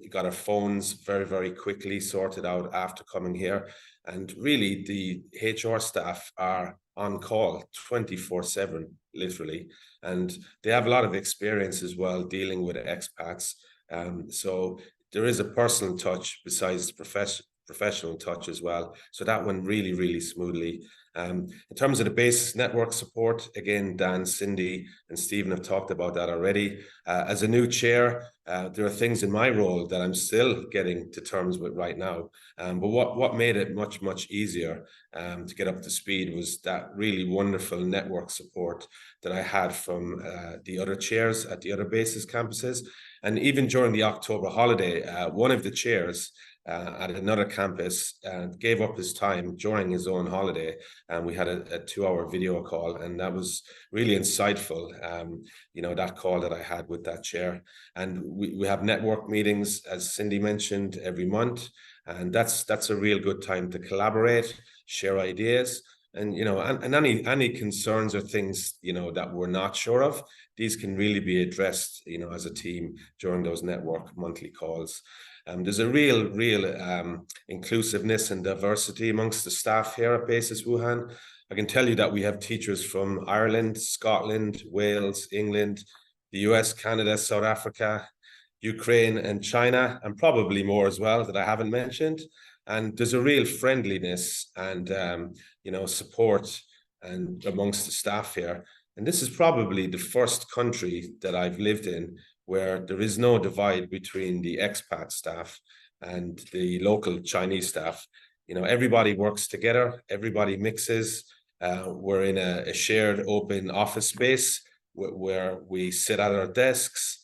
got our phones very, very quickly sorted out after coming here. And really, the HR staff are on call 24/7, literally. And they have a lot of experience as well dealing with expats. So there is a personal touch besides the professional touch as well. So that went really, really smoothly. In terms of the base network support, again, Dan, Cindy, and Stephen have talked about that already. As a new chair, there are things in my role that I'm still getting to terms with right now. But what made it much, much easier to get up to speed was that really wonderful network support that I had from the other chairs at the other bases campuses. And even during the October holiday, one of the chairs at another campus gave up his time during his own holiday, and we had a 2-hour video call, and that was really insightful. That call that I had with that chair, and we have network meetings, as Cindy mentioned, every month, and that's a real good time to collaborate, share ideas, and any concerns or things that we're not sure of, these can really be addressed as a team during those network monthly calls. There's a real inclusiveness and diversity amongst the staff here at Basis Wuhan. I can tell you that we have teachers from Ireland, Scotland, Wales, England, the US, Canada, South Africa, Ukraine, and China, and probably more as well that I haven't mentioned. And there's a real friendliness and support and amongst the staff here. And this is probably the first country that I've lived in where there is no divide between the expat staff and the local Chinese staff. Everybody works together, everybody mixes. We're in a shared open office space where we sit at our desks.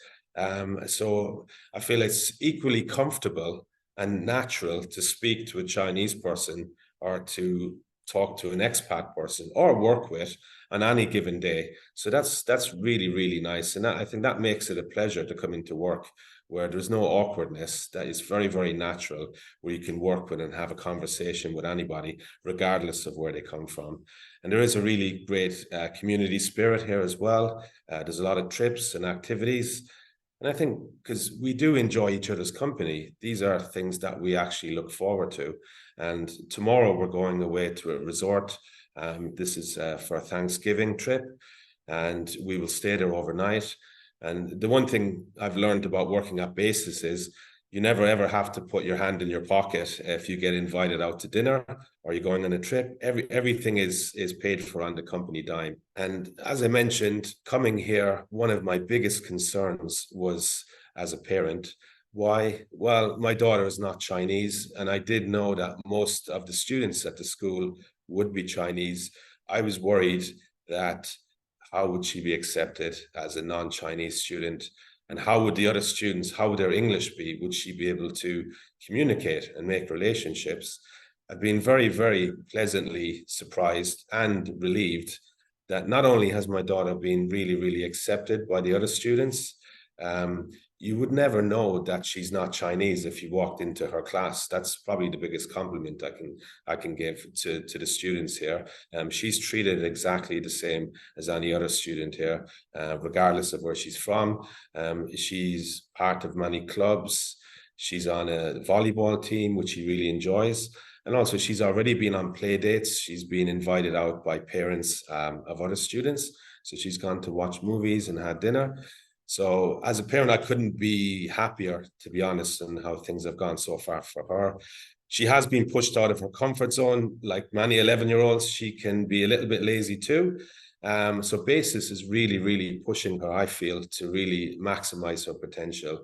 So I feel it's equally comfortable and natural to speak to a Chinese person or to talk to an expat person or work with on any given day. So that's really, really nice. And I think that makes it a pleasure to come into work where there's no awkwardness. That is very, very natural, where you can work with and have a conversation with anybody, regardless of where they come from. And there is a really great community spirit here as well. There's a lot of trips and activities. And I think because we do enjoy each other's company, these are things that we actually look forward to. And tomorrow we're going away to a resort. This is for a Thanksgiving trip, and we will stay there overnight. And the one thing I've learned about working at Basis is you never ever have to put your hand in your pocket if you get invited out to dinner or you're going on a trip. Everything is paid for on the company dime. And as I mentioned, coming here, one of my biggest concerns was as a parent. Why? Well, my daughter is not Chinese, and I did know that most of the students at the school would be Chinese. I was worried that how would she be accepted as a non-Chinese student? And how would the other students, how would their English be? Would she be able to communicate and make relationships? I've been very, very pleasantly surprised and relieved that not only has my daughter been really, really accepted by the other students, you would never know that she's not Chinese if you walked into her class. That's probably the biggest compliment I can give to the students here. She's treated exactly the same as any other student here, regardless of where she's from. She's part of many clubs. She's on a volleyball team, which she really enjoys. And also she's already been on play dates. She's been invited out by parents of other students. So she's gone to watch movies and had dinner. So as a parent, I couldn't be happier, to be honest, in how things have gone so far for her. She has been pushed out of her comfort zone. Like many 11-year-olds, she can be a little bit lazy too. So Basis is really, really pushing her, I feel, to really maximize her potential.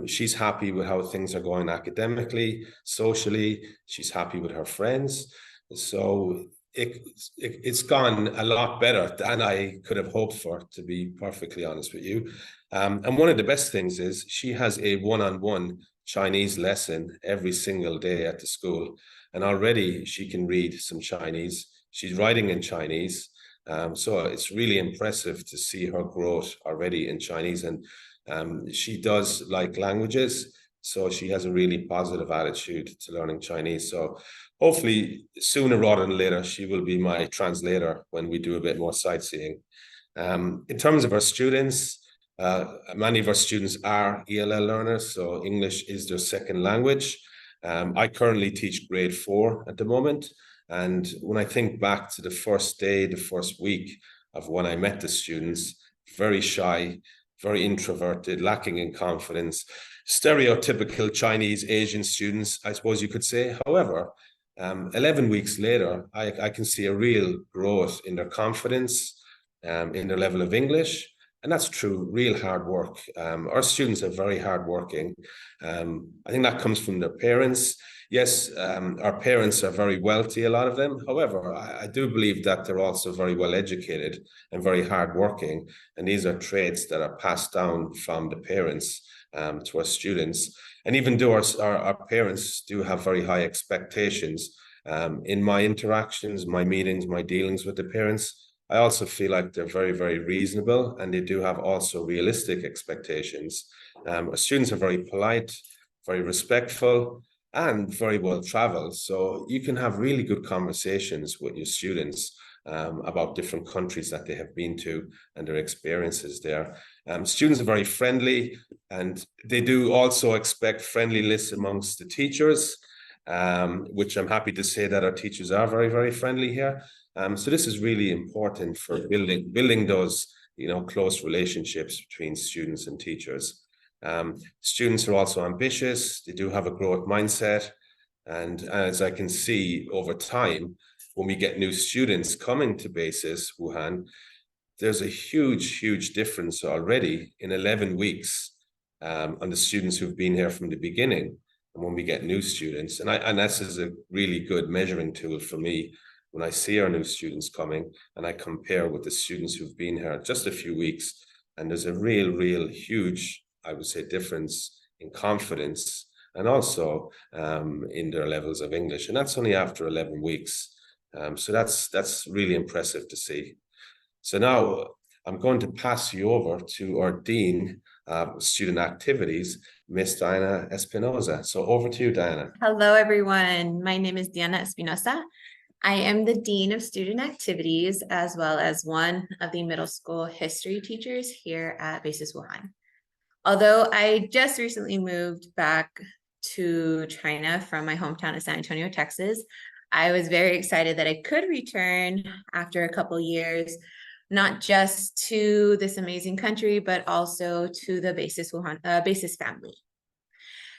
She's happy with how things are going academically, socially. She's happy with her friends. So it's gone a lot better than I could have hoped for, to be perfectly honest with you. And one of the best things is she has a one-on-one Chinese lesson every single day at the school. And already she can read some Chinese. She's writing in Chinese. So it's really impressive to see her growth already in Chinese. And she does like languages. So she has a really positive attitude to learning Chinese. So hopefully sooner rather than later, she will be my translator when we do a bit more sightseeing. In terms of our students, many of our students are ELL learners, so English is their second language. I currently teach grade 4 at the moment. And when I think back to the first day, the first week of when I met the students, very shy, very introverted, lacking in confidence, stereotypical Chinese Asian students, I suppose you could say. However, 11 weeks later, I can see a real growth in their confidence, in their level of English. And that's through real hard work. Our students are very hardworking. I think that comes from their parents. Yes, our parents are very wealthy, a lot of them. However, I do believe that they're also very well educated and very hardworking. And these are traits that are passed down from the parents to our students. And even though our parents do have very high expectations, in my interactions, my meetings, my dealings with the parents, I also feel like they're very, very reasonable, and they do have also realistic expectations. Our students are very polite, very respectful, and very well traveled. So you can have really good conversations with your students about different countries that they have been to and their experiences there. Students are very friendly, and they do also expect friendliness amongst the teachers, which I'm happy to say that our teachers are very, very friendly here. So this is really important for building those, close relationships between students and teachers. Students are also ambitious. They do have a growth mindset. And as I can see over time, when we get new students coming to Basis Wuhan, there's a huge, huge difference already in 11 weeks on the students who've been here from the beginning. And when we get new students, and this is a really good measuring tool for me when I see our new students coming and I compare with the students who've been here just a few weeks, and there's a real huge, I would say, difference in confidence and also in their levels of English. And that's only after 11 weeks. So that's really impressive to see. So now I'm going to pass you over to our Dean of Student Activities, Miss Diana Espinosa. So over to you, Diana. Hello, everyone. My name is Diana Espinosa. I am the Dean of Student Activities, as well as one of the middle school history teachers here at Basis Wuhan. Although I just recently moved back to China from my hometown of San Antonio, Texas, I was very excited that I could return after a couple years, not just to this amazing country, but also to the Basis Wuhan, Basis family.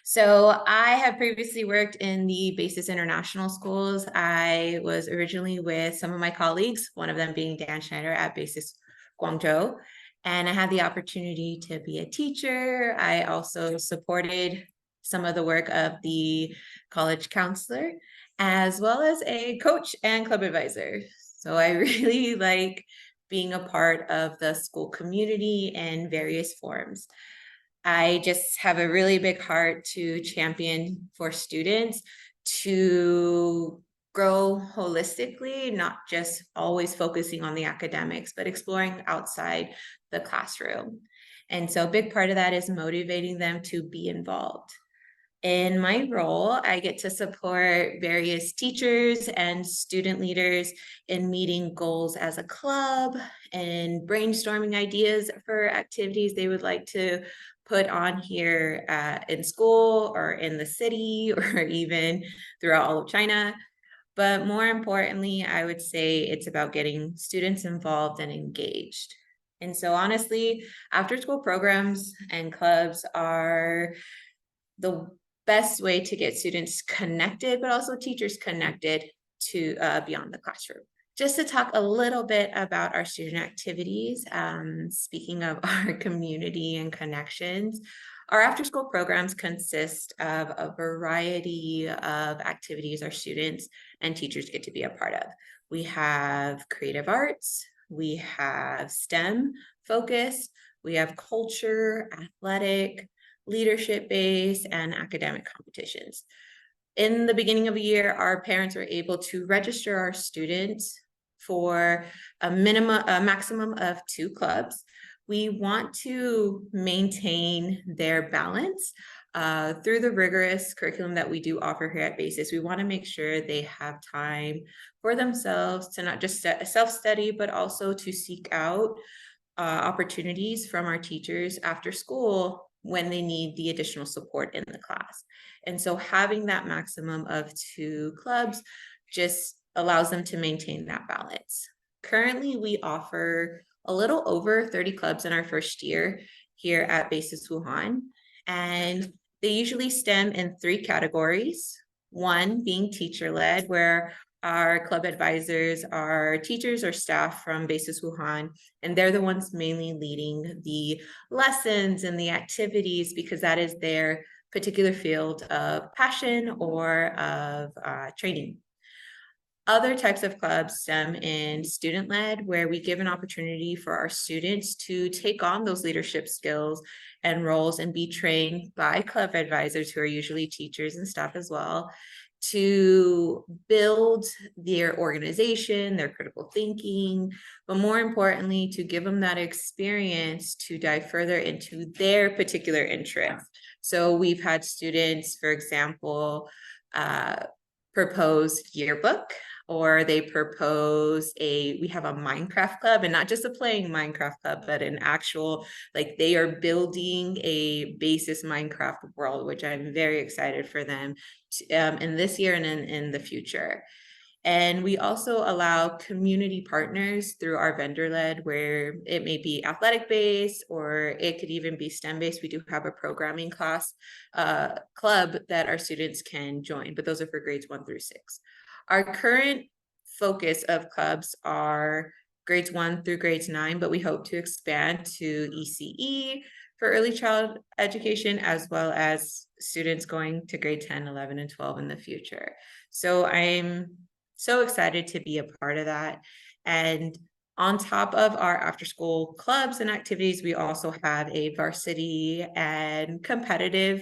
So I have previously worked in the Basis International Schools. I was originally with some of my colleagues, one of them being Dan Schneider at Basis Guangzhou. And I had the opportunity to be a teacher. I also supported some of the work of the college counselor, as well as a coach and club advisor. So I really like being a part of the school community in various forms. I just have a really big heart to champion for students to grow holistically, not just always focusing on the academics, but exploring outside the classroom. And so a big part of that is motivating them to be involved. In my role, I get to support various teachers and student leaders in meeting goals as a club and brainstorming ideas for activities they would like to put on here in school or in the city or even throughout all of China. But more importantly, I would say it's about getting students involved and engaged. And so honestly, after school programs and clubs are the best way to get students connected, but also teachers connected to beyond the classroom. Just to talk a little bit about our student activities, speaking of our community and connections, our after-school programs consist of a variety of activities our students and teachers get to be a part of. We have creative arts, we have STEM focus, we have culture, athletic, leadership-based, and academic competitions. In the beginning of the year, our parents were able to register our students for a maximum of 2 clubs. We want to maintain their balance through the rigorous curriculum that we do offer here at Basis. We want to make sure they have time for themselves to not just self-study, but also to seek out opportunities from our teachers after school when they need the additional support in the class. And so having that maximum of 2 clubs just allows them to maintain that balance. Currently, we offer a little over 30 clubs in our first year here at Basis Wuhan, and they usually stem in 3 categories. One being teacher-led, where our club advisors are teachers or staff from Basis Wuhan, and they're the ones mainly leading the lessons and the activities because that is their particular field of passion or of training. Other types of clubs stem in student-led, where we give an opportunity for our students to take on those leadership skills and roles and be trained by club advisors who are usually teachers and staff as well, to build their organization, their critical thinking, but more importantly, to give them that experience to dive further into their particular interests. So we've had students, for example, propose yearbook, or they propose we have a Minecraft club, and not just a playing Minecraft club, but an actual, like they are building a basis Minecraft world, which I'm very excited for them in this year and in the future. And we also allow community partners through our vendor-led, where it may be athletic-based or it could even be STEM-based. We do have a programming class club that our students can join, but those are for grades 1 through 6. Our current focus of clubs are grades 1 through grades 9, but we hope to expand to ECE for early child education, as well as students going to grade 10, 11, and 12 in the future. So I'm so excited to be a part of that. And on top of our after school clubs and activities, we also have a varsity and competitive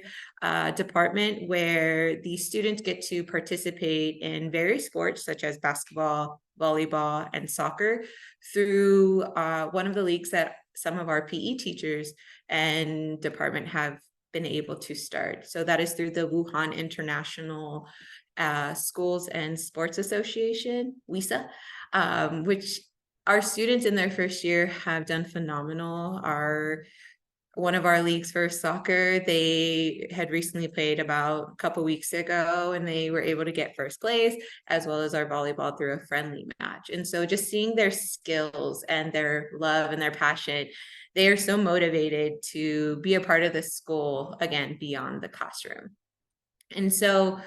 department where the students get to participate in various sports such as basketball, volleyball, and soccer through one of the leagues that some of our PE teachers and department have been able to start. So that is through the Wuhan International Schools and Sports Association, WISA, which our students in their first year have done phenomenal. One of our leagues for soccer, they had recently played about a couple weeks ago, and they were able to get first place, as well as our volleyball through a friendly match. And so just seeing their skills and their love and their passion, they are so motivated to be a part of the school, again, beyond the classroom. And so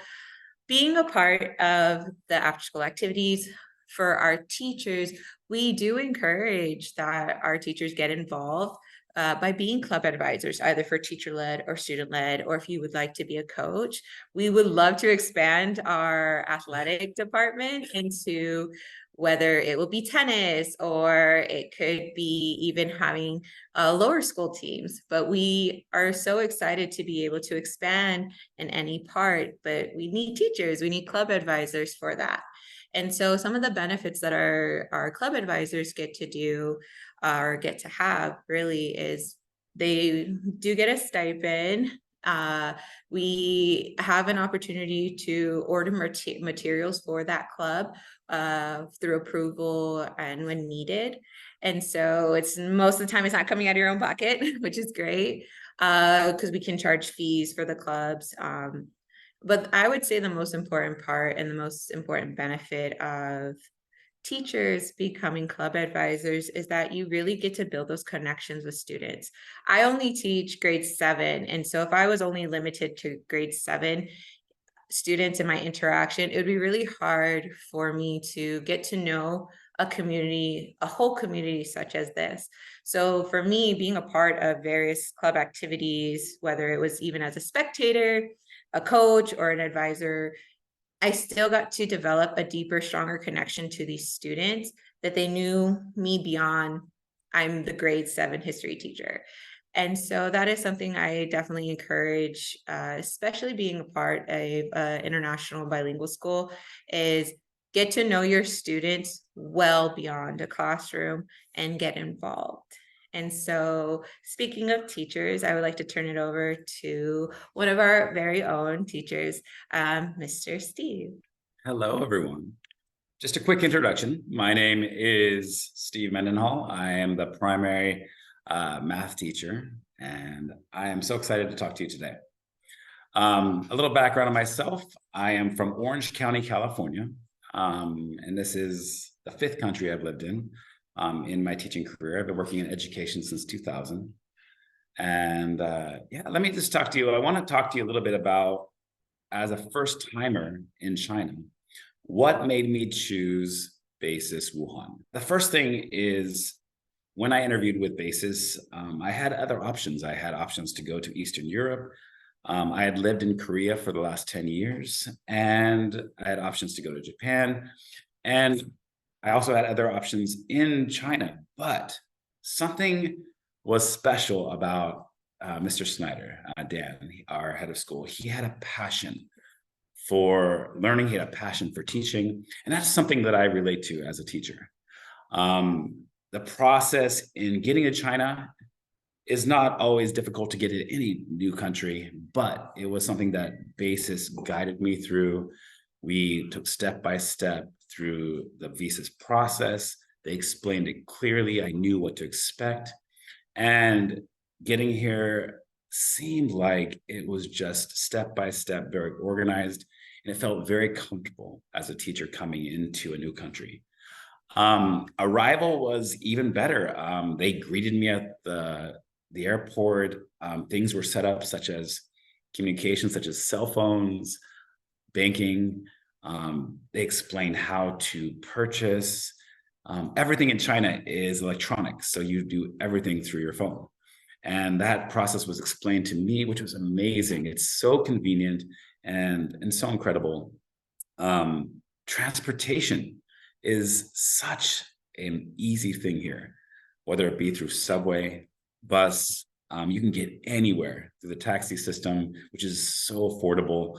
being a part of the after school activities for our teachers, we do encourage that our teachers get involved by being club advisors, either for teacher-led or student-led, or if you would like to be a coach. We would love to expand our athletic department into whether it will be tennis, or it could be even having lower school teams. But we are so excited to be able to expand in any part, but we need teachers, we need club advisors for that. And so some of the benefits that our club advisors get to do or get to have really is they do get a stipend. We have an opportunity to order materials for that club through approval and when needed. And so it's most of the time it's not coming out of your own pocket, which is great because we can charge fees for the clubs. But I would say the most important part and the most important benefit of teachers becoming club advisors is that you really get to build those connections with students. I only teach grade 7. And so if I was only limited to grade 7 students in my interaction, it would be really hard for me to get to know a community, a whole community such as this. So for me, being a part of various club activities, whether it was even as a spectator, a coach, or an advisor, I still got to develop a deeper, stronger connection to these students that they knew me beyond I'm the grade 7 history teacher. And so that is something I definitely encourage, especially being a part of international bilingual school, is get to know your students well beyond a classroom and get involved. And so speaking of teachers, I would like to turn it over to one of our very own teachers, Mr. Steve. Hello, everyone. Just a quick introduction. My name is Steve Mendenhall. I am the primary math teacher, and I am so excited to talk to you today. A little background on myself. I am from Orange County, California, and this is the 5th country I've lived in my teaching career. I've been working in education since 2000. And yeah, let me just talk to you. I want to talk to you a little bit about as a first timer in China, what made me choose Basis Wuhan? The first thing is when I interviewed with Basis, I had other options. I had options to go to Eastern Europe. I had lived in Korea for the last 10 years, and I had options to go to Japan. And I also had other options in China, but something was special about Mr. Snyder, Dan, our head of school. He had a passion for learning. He had a passion for teaching. And that's something that I relate to as a teacher. The process in getting to China is not always difficult to get in any new country, but it was something that Basis guided me through. We took step by step through the visas process. They explained it clearly. I knew what to expect. And getting here seemed like it was just step by step, very organized, and it felt very comfortable as a teacher coming into a new country. Arrival was even better. They greeted me at the airport. Things were set up such as communication, such as cell phones, banking. They explained how to purchase. Everything in China is electronic, so you do everything through your phone. And that process was explained to me, which was amazing. It's so convenient and so incredible. Transportation is such an easy thing here, whether it be through subway, bus. You can get anywhere through the taxi system, which is so affordable.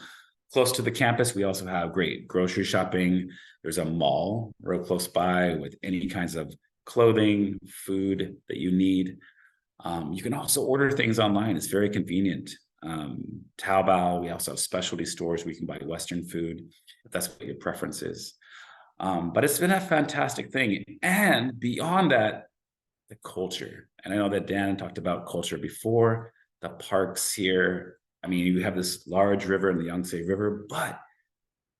Close to the campus, we also have great grocery shopping. There's a mall real close by with any kinds of clothing, food that you need. You can also order things online. It's very convenient. Taobao, we also have specialty stores where you can buy Western food, if that's what your preference is. But it's been a fantastic thing. And beyond that, the culture. And I know that Dan talked about culture before, the parks here. I mean, you have this large river in the Yangtze River, but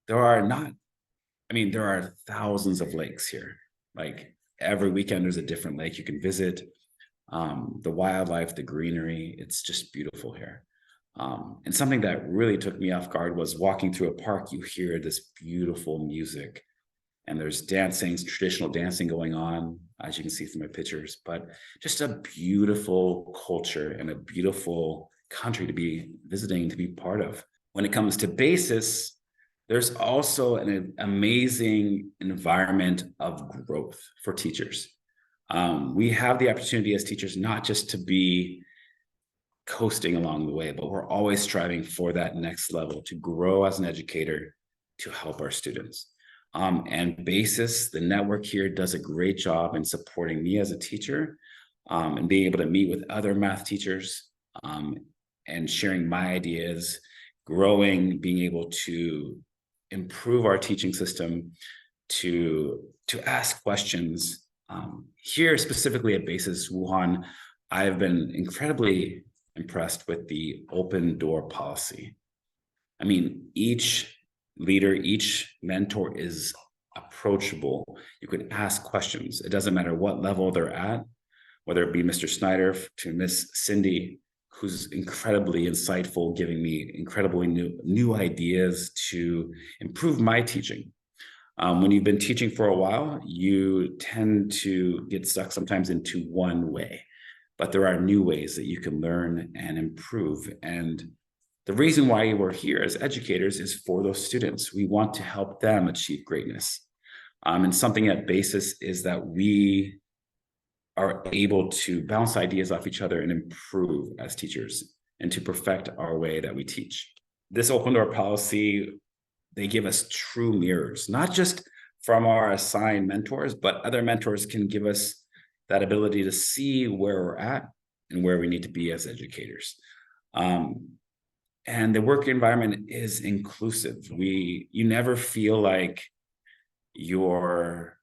there are thousands of lakes here. Like every weekend, there's a different lake you can visit. The wildlife, the greenery, it's just beautiful here. And something that really took me off guard was walking through a park, you hear this beautiful music. And there's dancing, traditional dancing going on, as you can see from my pictures, but just a beautiful culture and a beautiful country to be visiting, to be part of. When it comes to Basis, there's also an amazing environment of growth for teachers. We have the opportunity as teachers not just to be coasting along the way, but we're always striving for that next level, to grow as an educator, to help our students. And Basis, the network here, does a great job in supporting me as a teacher, and being able to meet with other math teachers, and sharing my ideas, growing, being able to improve our teaching system, to ask questions. Here specifically at Basis Wuhan, I've been incredibly impressed with the open door policy. I mean, each leader, each mentor is approachable. You can ask questions. It doesn't matter what level they're at, whether it be Mr. Snyder to Miss Cindy, who's incredibly insightful, giving me incredibly new ideas to improve my teaching. When you've been teaching for a while, you tend to get stuck sometimes into one way, but there are new ways that you can learn and improve. And the reason why we're here as educators is for those students. We want to help them achieve greatness. And something at Basis is that we are able to bounce ideas off each other and improve as teachers and to perfect our way that we teach. This open door policy, they give us true mirrors, not just from our assigned mentors, but other mentors can give us that ability to see where we're at and where we need to be as educators. And the work environment is inclusive. You never feel like you're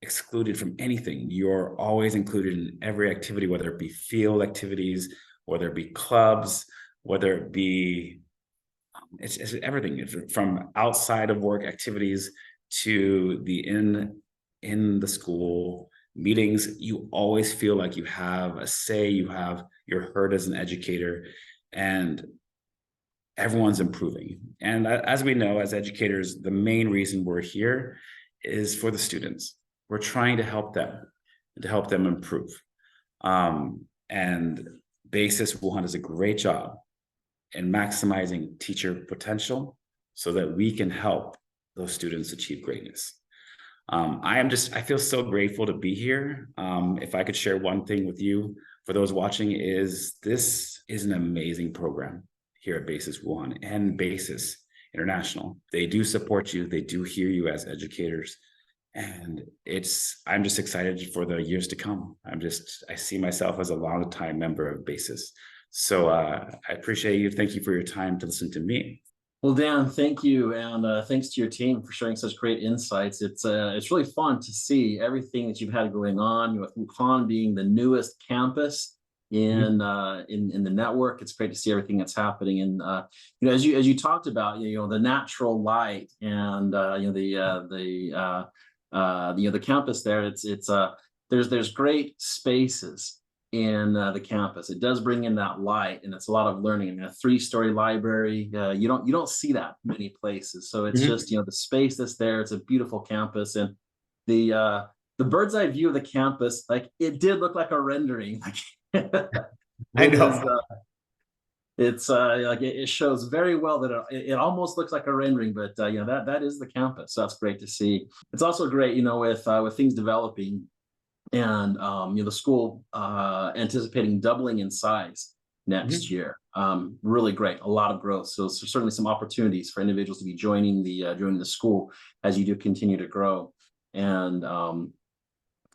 excluded from anything. You're always included in every activity, whether it be field activities, whether it be clubs, whether it be, it's everything. It's from outside of work activities to the in the school meetings. You always feel like you have a say, you're heard as an educator. And everyone's improving. And as we know, as educators, the main reason we're here is for the students. We're trying to help them improve. And BASIS Wuhan does a great job in maximizing teacher potential so that we can help those students achieve greatness. I feel so grateful to be here. If I could share one thing with you, for those watching, this is an amazing program here at BASIS Wuhan and BASIS International. They do support you. They do hear you as educators. And I'm just excited for the years to come. I see myself as a long-time member of BASIS. So I appreciate you. Thank you for your time to listen to me. Well, Dan, thank you, and thanks to your team for sharing such great insights. It's really fun to see everything that you've had going on. With Wuhan being the newest campus in the network, it's great to see everything that's happening. And as you talked about, the natural light and the campus there. There's great spaces in the campus. It does bring in that light, and it's a lot of learning. I mean, a 3-story library, you don't see that many places. So it's just the space that's there. It's a beautiful campus, and the bird's eye view of the campus, like it did look like a rendering. I know. It shows very well that it almost looks like a rendering, but that is the campus. So that's great to see. It's also great, with things developing. And the school anticipating doubling in size next year. Really great, a lot of growth. So certainly some opportunities for individuals to be joining the school as you do continue to grow, and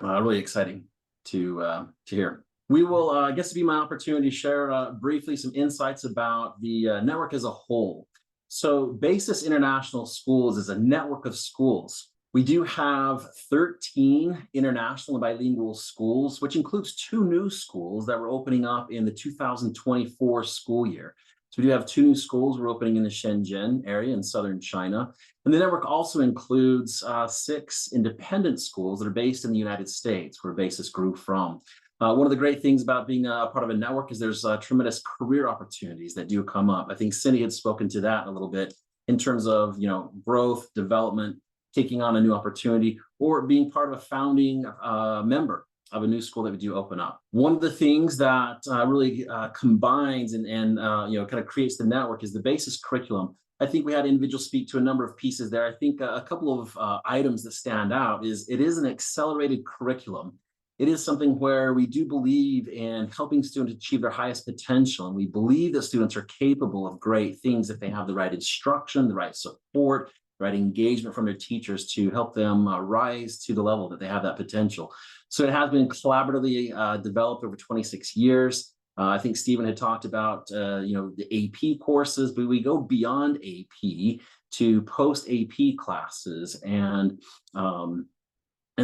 really exciting to hear. We will, I guess, it'll be my opportunity to share briefly some insights about the network as a whole. So BASIS International Schools is a network of schools. We do have 13 international and bilingual schools, which includes 2 new schools that we're opening up in the 2024 school year. So we do have 2 new schools we're opening in the Shenzhen area in southern China. And the network also includes 6 independent schools that are based in the United States, where BASIS grew from. One of the great things about being a part of a network is there's tremendous career opportunities that do come up. I think Cindy had spoken to that a little bit in terms of growth, development, taking on a new opportunity, or being part of a founding member of a new school that we do open up. One of the things that really combines and kind of creates the network is the BASIS curriculum. I think we had individuals speak to a number of pieces there. I think a couple of items that stand out is it is an accelerated curriculum. It is something where we do believe in helping students achieve their highest potential, and we believe that students are capable of great things if they have the right instruction, the right support, right engagement from their teachers to help them rise to the level that they have that potential. So it has been collaboratively developed over 26 years. I think Stephen had talked about the AP courses, but we go beyond AP to post AP classes, and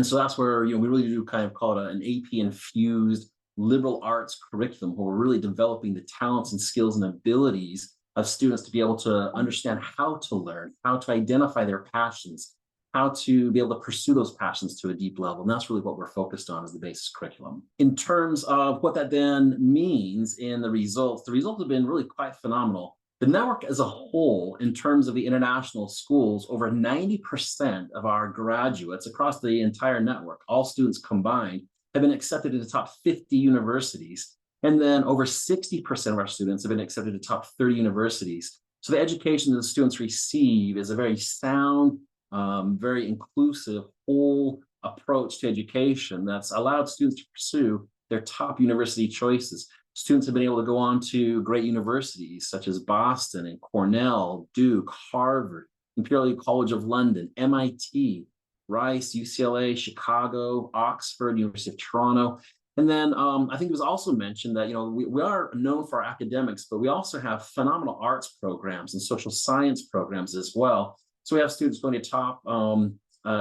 so that's where we really do kind of call it an AP infused liberal arts curriculum, where we're really developing the talents and skills and abilities of students to be able to understand how to learn, how to identify their passions, how to be able to pursue those passions to a deep level. And that's really what we're focused on as the BASIS curriculum. In terms of what that then means in the results have been really quite phenomenal. The network as a whole, in terms of the international schools, over 90% of our graduates across the entire network, all students combined, have been accepted to the top 50 universities. And then over 60% of our students have been accepted to top 30 universities. So the education that the students receive is a very sound, very inclusive, whole approach to education that's allowed students to pursue their top university choices. Students have been able to go on to great universities such as Boston and Cornell, Duke, Harvard, Imperial College of London, MIT, Rice, UCLA, Chicago, Oxford, University of Toronto. And then I think it was also mentioned that we are known for our academics, but we also have phenomenal arts programs and social science programs as well. So we have students going to top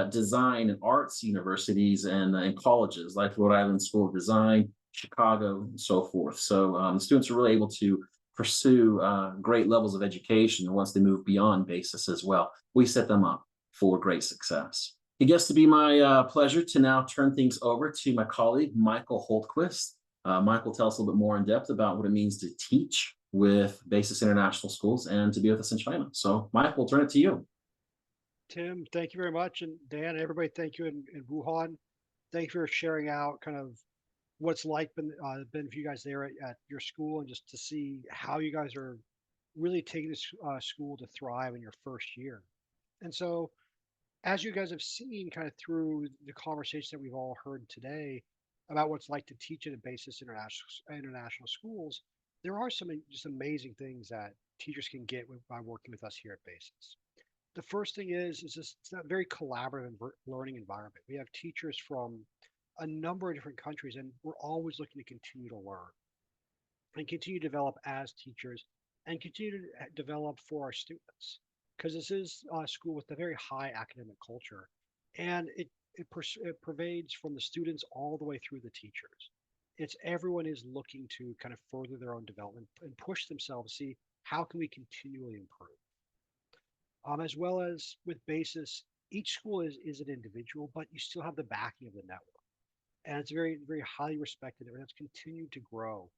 design and arts universities and colleges like Rhode Island School of Design, Chicago, and so forth. So students are really able to pursue great levels of education once they move beyond BASIS as well. We set them up for great success. It gets to be my pleasure to now turn things over to my colleague, Michael Holtquist. Michael, tell us a little bit more in depth about what it means to teach with Basis International Schools and to be with us in China. So, Michael, I'll turn it to you. Tim, thank you very much. And Dan, everybody, thank you in Wuhan. Thank you for sharing out kind of what's like been for you guys there at your school, and just to see how you guys are really taking this school to thrive in your first year. And so, as you guys have seen kind of through the conversation that we've all heard today about what's like to teach at a Basis international schools, there are some just amazing things that teachers can get by working with us here at Basis. The first thing is just it's a very collaborative learning environment. We have teachers from a number of different countries, and we're always looking to continue to learn and continue to develop as teachers and continue to develop for our students, because this is a school with a very high academic culture, and it pervades from the students all the way through the teachers. It's everyone is looking to kind of further their own development and push themselves to see how can we continually improve. As well as with Basis, each school is an individual, but you still have the backing of the network, and it's very very highly respected, and it's continued to grow.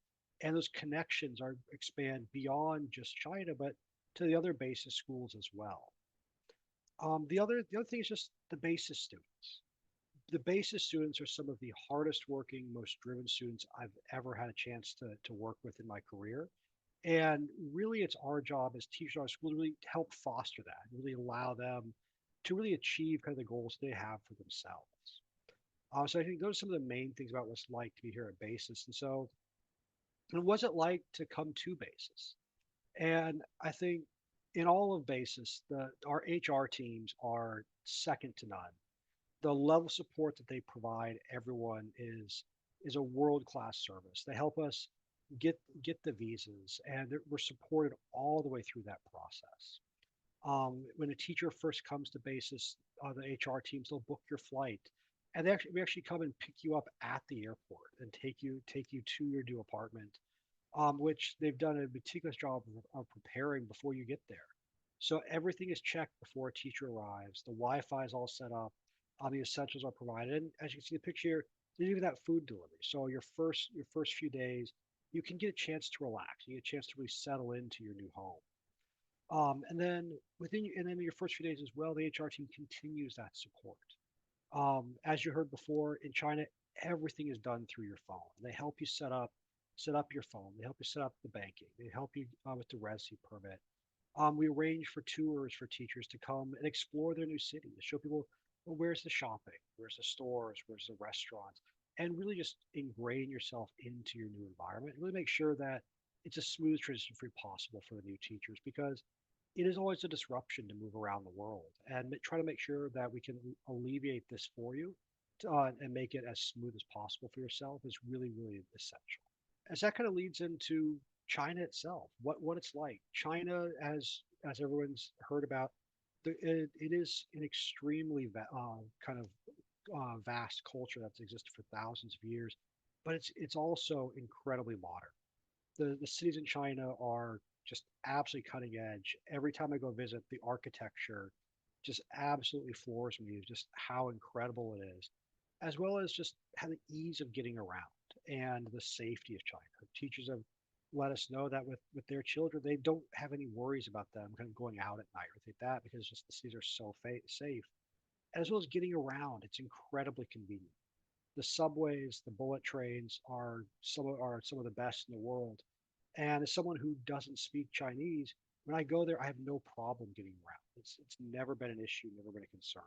And those connections are expand beyond just China, but to the other Basis schools as well. The other thing is just the Basis students. The Basis students are some of the hardest working, most driven students I've ever had a chance to work with in my career. And really, it's our job as teachers at our school to really help foster that, really allow them to really achieve kind of the goals they have for themselves. So I think those are some of the main things about what's like to be here at Basis. And so, and what's it like to come to Basis? And I think in all of Basis, our HR teams are second to none. The level of support that they provide everyone is a world class service. They help us get the visas, and we're supported all the way through that process. When a teacher first comes to Basis, the HR teams they'll book your flight, and we actually come and pick you up at the airport and take you to your new apartment, which they've done a meticulous job of preparing before you get there. So everything is checked before a teacher arrives. The Wi-Fi is all set up. The essentials are provided. And as you can see in the picture here, there's even that food delivery. So your first few days, you can get a chance to relax. You get a chance to really settle into your new home. And then your first few days as well, the HR team continues that support. As you heard before, in China, everything is done through your phone. They help you set up your phone. They help you set up the banking. They help you with the residency permit. We arrange for tours for teachers to come and explore their new city, to show people, well, where's the shopping, where's the stores, where's the restaurants, and really just ingrain yourself into your new environment. And really make sure that it's a smooth transition for you possible for the new teachers, because it is always a disruption to move around the world, and try to make sure that we can alleviate this for you and make it as smooth as possible for yourself is really, really essential. As that kind of leads into China itself, what it's like. China, as everyone's heard about, it is an extremely kind of vast culture that's existed for thousands of years, but it's also incredibly modern. The cities in China are just absolutely cutting edge. Every time I go visit, the architecture just absolutely floors me, just how incredible it is, as well as just how the ease of getting around and the safety of China. Teachers have let us know that with their children, they don't have any worries about them kind of going out at night or anything like that, because just the cities are so safe. As well as getting around, it's incredibly convenient. The subways, the bullet trains are some of the best in the world. And as someone who doesn't speak Chinese, when I go there, I have no problem getting around. It's never been an issue, never been a concern.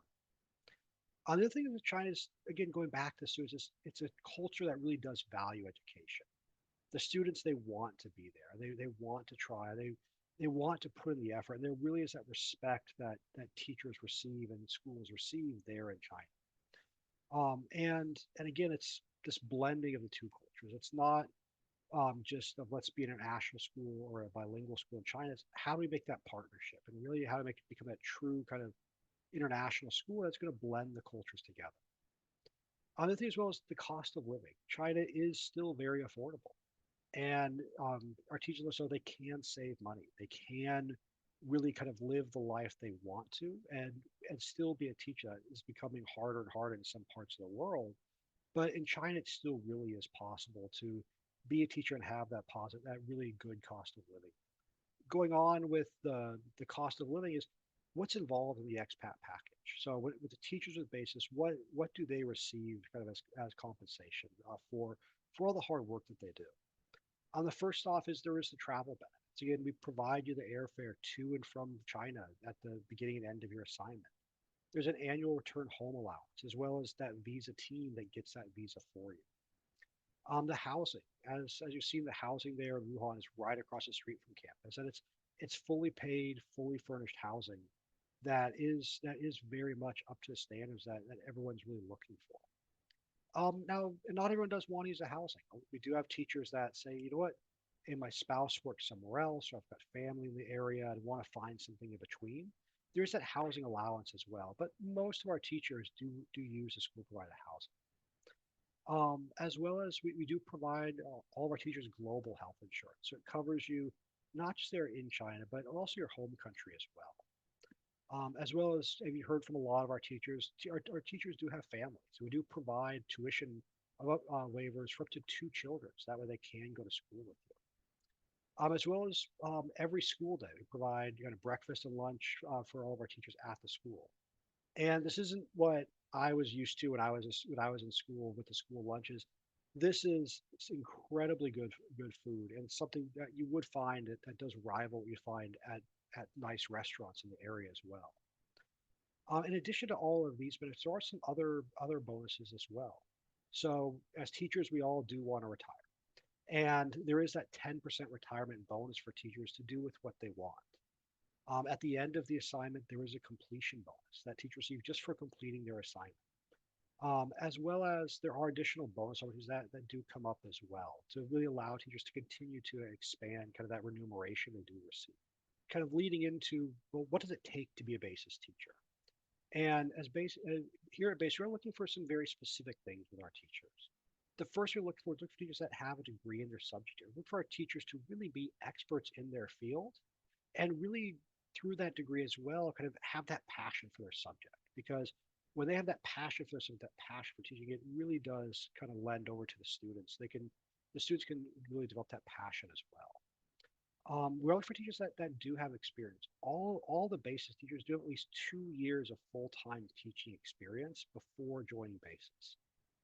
Another thing with China is, again, going back to students, it's a culture that really does value education. The students, they want to be there. They want to try. They want to put in the effort, and there really is that respect that teachers receive and schools receive there in China. And again, it's this blending of the two cultures. It's not just of let's be an international school or a bilingual school in China. It's how do we make that partnership, and really how to make it become that true kind of international school that's going to blend the cultures together. Other thing as well as the cost of living. China is still very affordable, and our teachers let us know they can save money. They can really kind of live the life they want to, and still be a teacher. That is becoming harder and harder in some parts of the world. But in China, it still really is possible to be a teacher and have that positive, that really good cost of living. Going on with the cost of living is what's involved in the expat package. So with the teachers with basis, what do they receive kind of as compensation for all the hard work that they do? On the first off is there is the travel benefits. Again, we provide you the airfare to and from China at the beginning and end of your assignment. There's an annual return home allowance, as well as that visa team that gets that visa for you. The housing, as you've seen, the housing there in Wuhan is right across the street from campus, and it's fully paid, fully furnished housing that is very much up to the standards that everyone's really looking for. Now, not everyone does want to use the housing. We do have teachers that say, you know what, and my spouse works somewhere else, or I've got family in the area and want to find something in between. There's that housing allowance as well, but most of our teachers do use the school provided housing. As well as we do provide all of our teachers global health insurance. So it covers you not just there in China, but also your home country as well. As well as, have you heard from a lot of our teachers? Our teachers do have families. So we do provide tuition waivers for up to 2 children. So that way they can go to school with you. As well as every school day, we provide breakfast and lunch for all of our teachers at the school. And this isn't what I was used to when I was in school with the school lunches. This is incredibly good food and something that you would find that does rival what you find at nice restaurants in the area as well. In addition to all of these benefits, there are some other bonuses as well. So as teachers, we all do want to retire. And there is that 10% retirement bonus for teachers to do with what they want. At the end of the assignment, there is a completion bonus that teachers receive just for completing their assignment. As well as there are additional bonus opportunities that do come up as well to really allow teachers to continue to expand kind of that remuneration they do receive. Kind of leading into, well, what does it take to be a basis teacher? And here at BASE, we're looking for some very specific things with our teachers. The first we look for teachers that have a degree in their subject. We look for our teachers to really be experts in their field and really through that degree as well, kind of have that passion for their subject. Because when they have that passion for their subject, that passion for teaching, it really does kind of lend over to the students. The students can really develop that passion as well. We're looking for teachers that do have experience. All the basis teachers do have at least 2 years of full-time teaching experience before joining basis.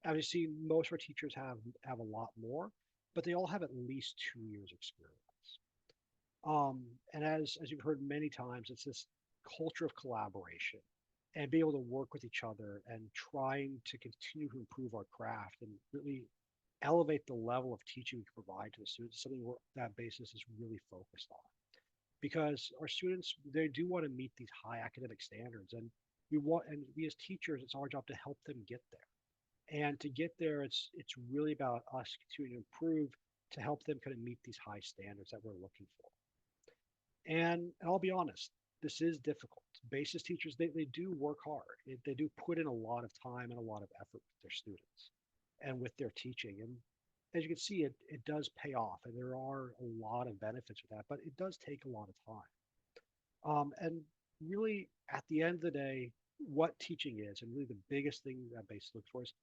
As you see, most of our teachers have a lot more, but they all have at least 2 years experience. And as you've heard many times, it's this culture of collaboration and be able to work with each other and trying to continue to improve our craft and really elevate the level of teaching we can provide to the students, something that basis is really focused on. Because our students, they do want to meet these high academic standards, and we as teachers, it's our job to help them get there. And to get there, it's really about us continuing to improve to help them kind of meet these high standards that we're looking for. And I'll be honest, this is difficult. Basis teachers, they do work hard. They do put in a lot of time and a lot of effort with their students and with their teaching. And as you can see, it does pay off. And there are a lot of benefits with that, but it does take a lot of time. And really, at the end of the day, what teaching is, and really the biggest thing that Basis looks for is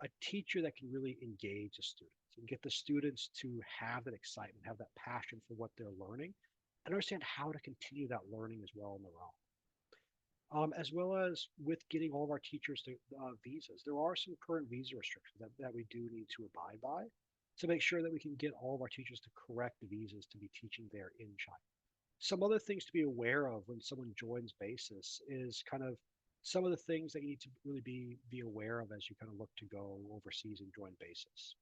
a teacher that can really engage the students and get the students to have that excitement, have that passion for what they're learning, and understand how to continue that learning as well on their own. As well as with getting all of our teachers to visas, there are some current visa restrictions that we do need to abide by to make sure that we can get all of our teachers to correct visas to be teaching there in China. Some other things to be aware of when someone joins basis is kind of some of the things that you need to really be aware of as you kind of look to go overseas and join basis.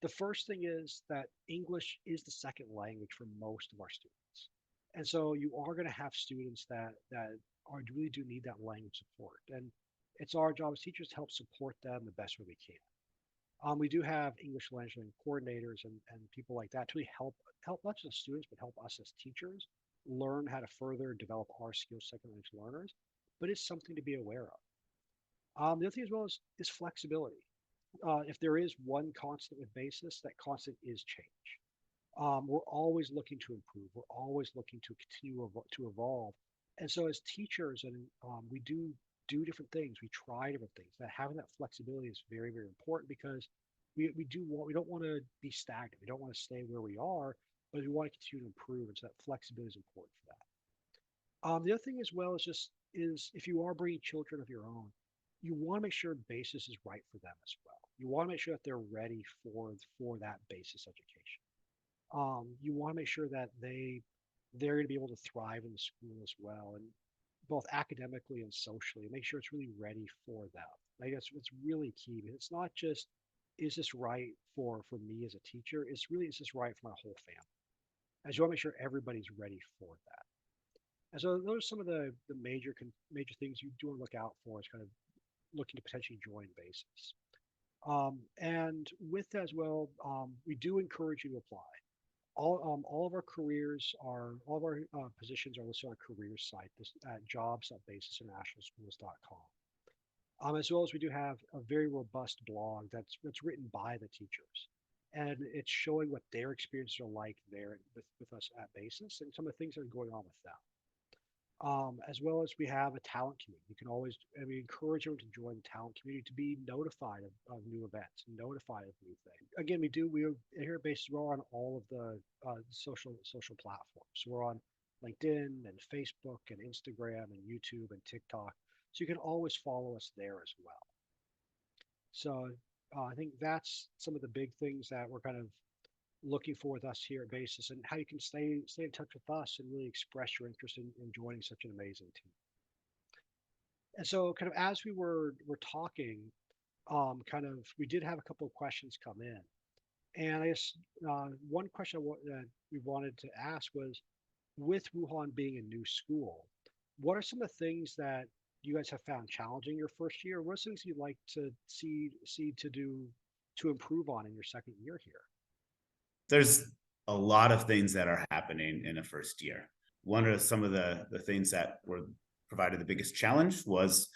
The first thing is that English is the second language for most of our students. And so you are going to have students that really do need that language support. And it's our job as teachers to help support them the best way we can. We do have English language coordinators and people like that to really help not just students, but help us as teachers learn how to further develop our skills, second language learners. But it's something to be aware of. The other thing as well is flexibility. If there is one constant with basis, that constant is change. We're always looking to improve. We're always looking to continue to evolve. And so as teachers, and we do do different things, we try different things. That having that flexibility is very, very important because we don't want to be stagnant. We don't want to stay where we are, but we want to continue to improve. And so that flexibility is important for that. The other thing as well is if you are bringing children of your own, you want to make sure basis is right for them as well. You want to make sure that they're ready for that basis education. You want to make sure that they're going to be able to thrive in the school as well, and both academically and socially. Make sure it's really ready for them. I guess it's really key. It's not just is this right for me as a teacher? It's really is this right for my whole family? As you want to make sure everybody's ready for that. And so those are some of the major things you do want to look out for as kind of looking to potentially join basis. And with that as well, we do encourage you to apply. All of our positions are listed on our careers site at jobs.basisinternationalschools.com. As well as we do have a very robust blog that's written by the teachers, and it's showing what their experiences are like there with us at Basis and some of the things that are going on with them. As well as we have a talent community. You can always, and we encourage everyone to join the talent community to be notified of new events, notified of new things. Again, we're here at Basis, we're on all of the social platforms. So we're on LinkedIn and Facebook and Instagram and YouTube and TikTok. So you can always follow us there as well. So I think that's some of the big things that we're kind of looking for with us here at Basis, and how you can stay in touch with us and really express your interest in joining such an amazing team. And so kind of as we were talking, we did have a couple of questions come in. And I guess one question that we wanted to ask was, with Wuhan being a new school, what are some of the things that you guys have found challenging your first year? What are some things you'd like to see to improve on in your second year here? There's a lot of things that are happening in a first year. One of some of the things that were provided the biggest challenge was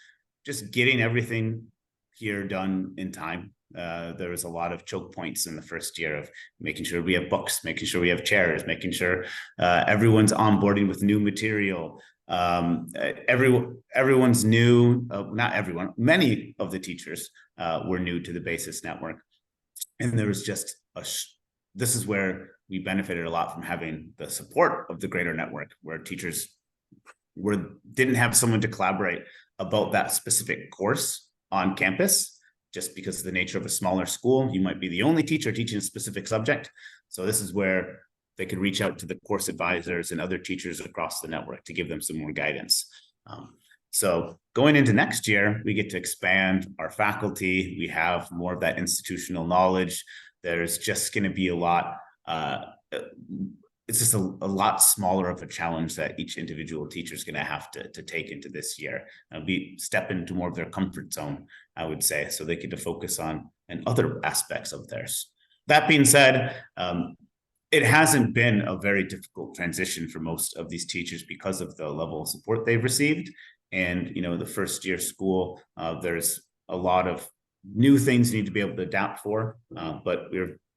just getting everything here done in time. There was a lot of choke points in the first year of making sure we have books, making sure we have chairs, making sure everyone's onboarding with new material. Everyone's new, not everyone, many of the teachers were new to the Basis network. And there was just this is where we benefited a lot from having the support of the greater network, where teachers didn't have someone to collaborate about that specific course on campus. Just because of the nature of a smaller school, you might be the only teacher teaching a specific subject. So this is where they could reach out to the course advisors and other teachers across the network to give them some more guidance. So going into next year, we get to expand our faculty. We have more of that institutional knowledge. There's just going to be a lot, it's just a lot smaller of a challenge that each individual teacher is going to have to take into this year. Step into more of their comfort zone, I would say, so they get to focus on and other aspects of theirs. That being said, it hasn't been a very difficult transition for most of these teachers because of the level of support they've received. And, the first year school, there's a lot of new things you need to be able to adapt for, but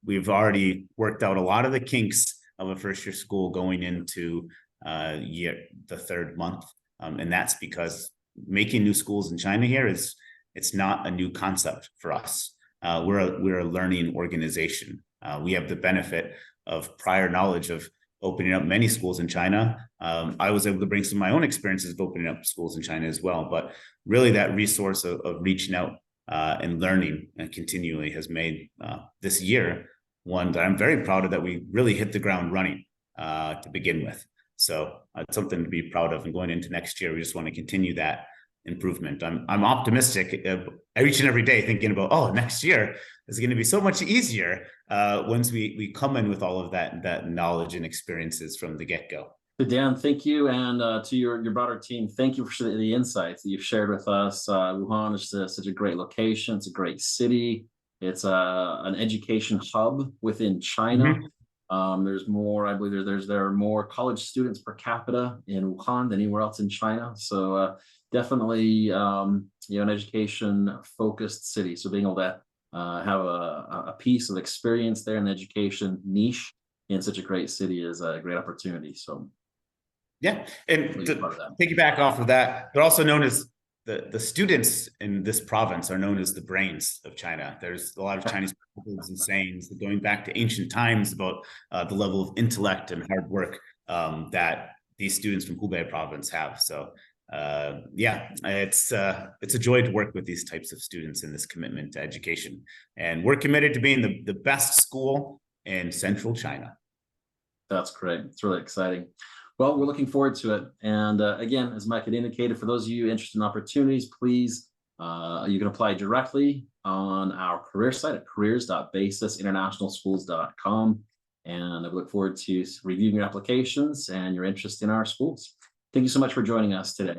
we've already worked out a lot of the kinks of a first year school going into the third month, and that's because making new schools in China here it's not a new concept for us. We're a learning organization. We have the benefit of prior knowledge of opening up many schools in China. I was able to bring some of my own experiences of opening up schools in China as well, but really that resource of reaching out and learning continually has made this year one that I'm very proud of, that we really hit the ground running to begin with. So it's something to be proud of. And going into next year, we just want to continue that improvement. I'm optimistic each and every day, thinking about, next year is going to be so much easier once we come in with all of that knowledge and experiences from the get-go. Dan, thank you, and to your broader team, thank you for the insights that you've shared with us. Wuhan is such a great location. It's a great city. It's an education hub within China. Mm-hmm. There's more, I believe there are more college students per capita in Wuhan than anywhere else in China. So definitely, an education-focused city. So being able to have a piece of experience there in the education niche in such a great city is a great opportunity. So. Yeah, and to piggyback off of that, they're also known as the students in this province are known as the brains of China. There's a lot of Chinese proverbs and sayings going back to ancient times about the level of intellect and hard work that these students from Hubei province have. So yeah, it's a joy to work with these types of students and this commitment to education. And we're committed to being the best school in central China. That's great. It's really exciting. Well, we're looking forward to it. And again, as Mike had indicated, for those of you interested in opportunities, please, you can apply directly on our career site at careers.basisinternationalschools.com. And I look forward to reviewing your applications and your interest in our schools. Thank you so much for joining us today.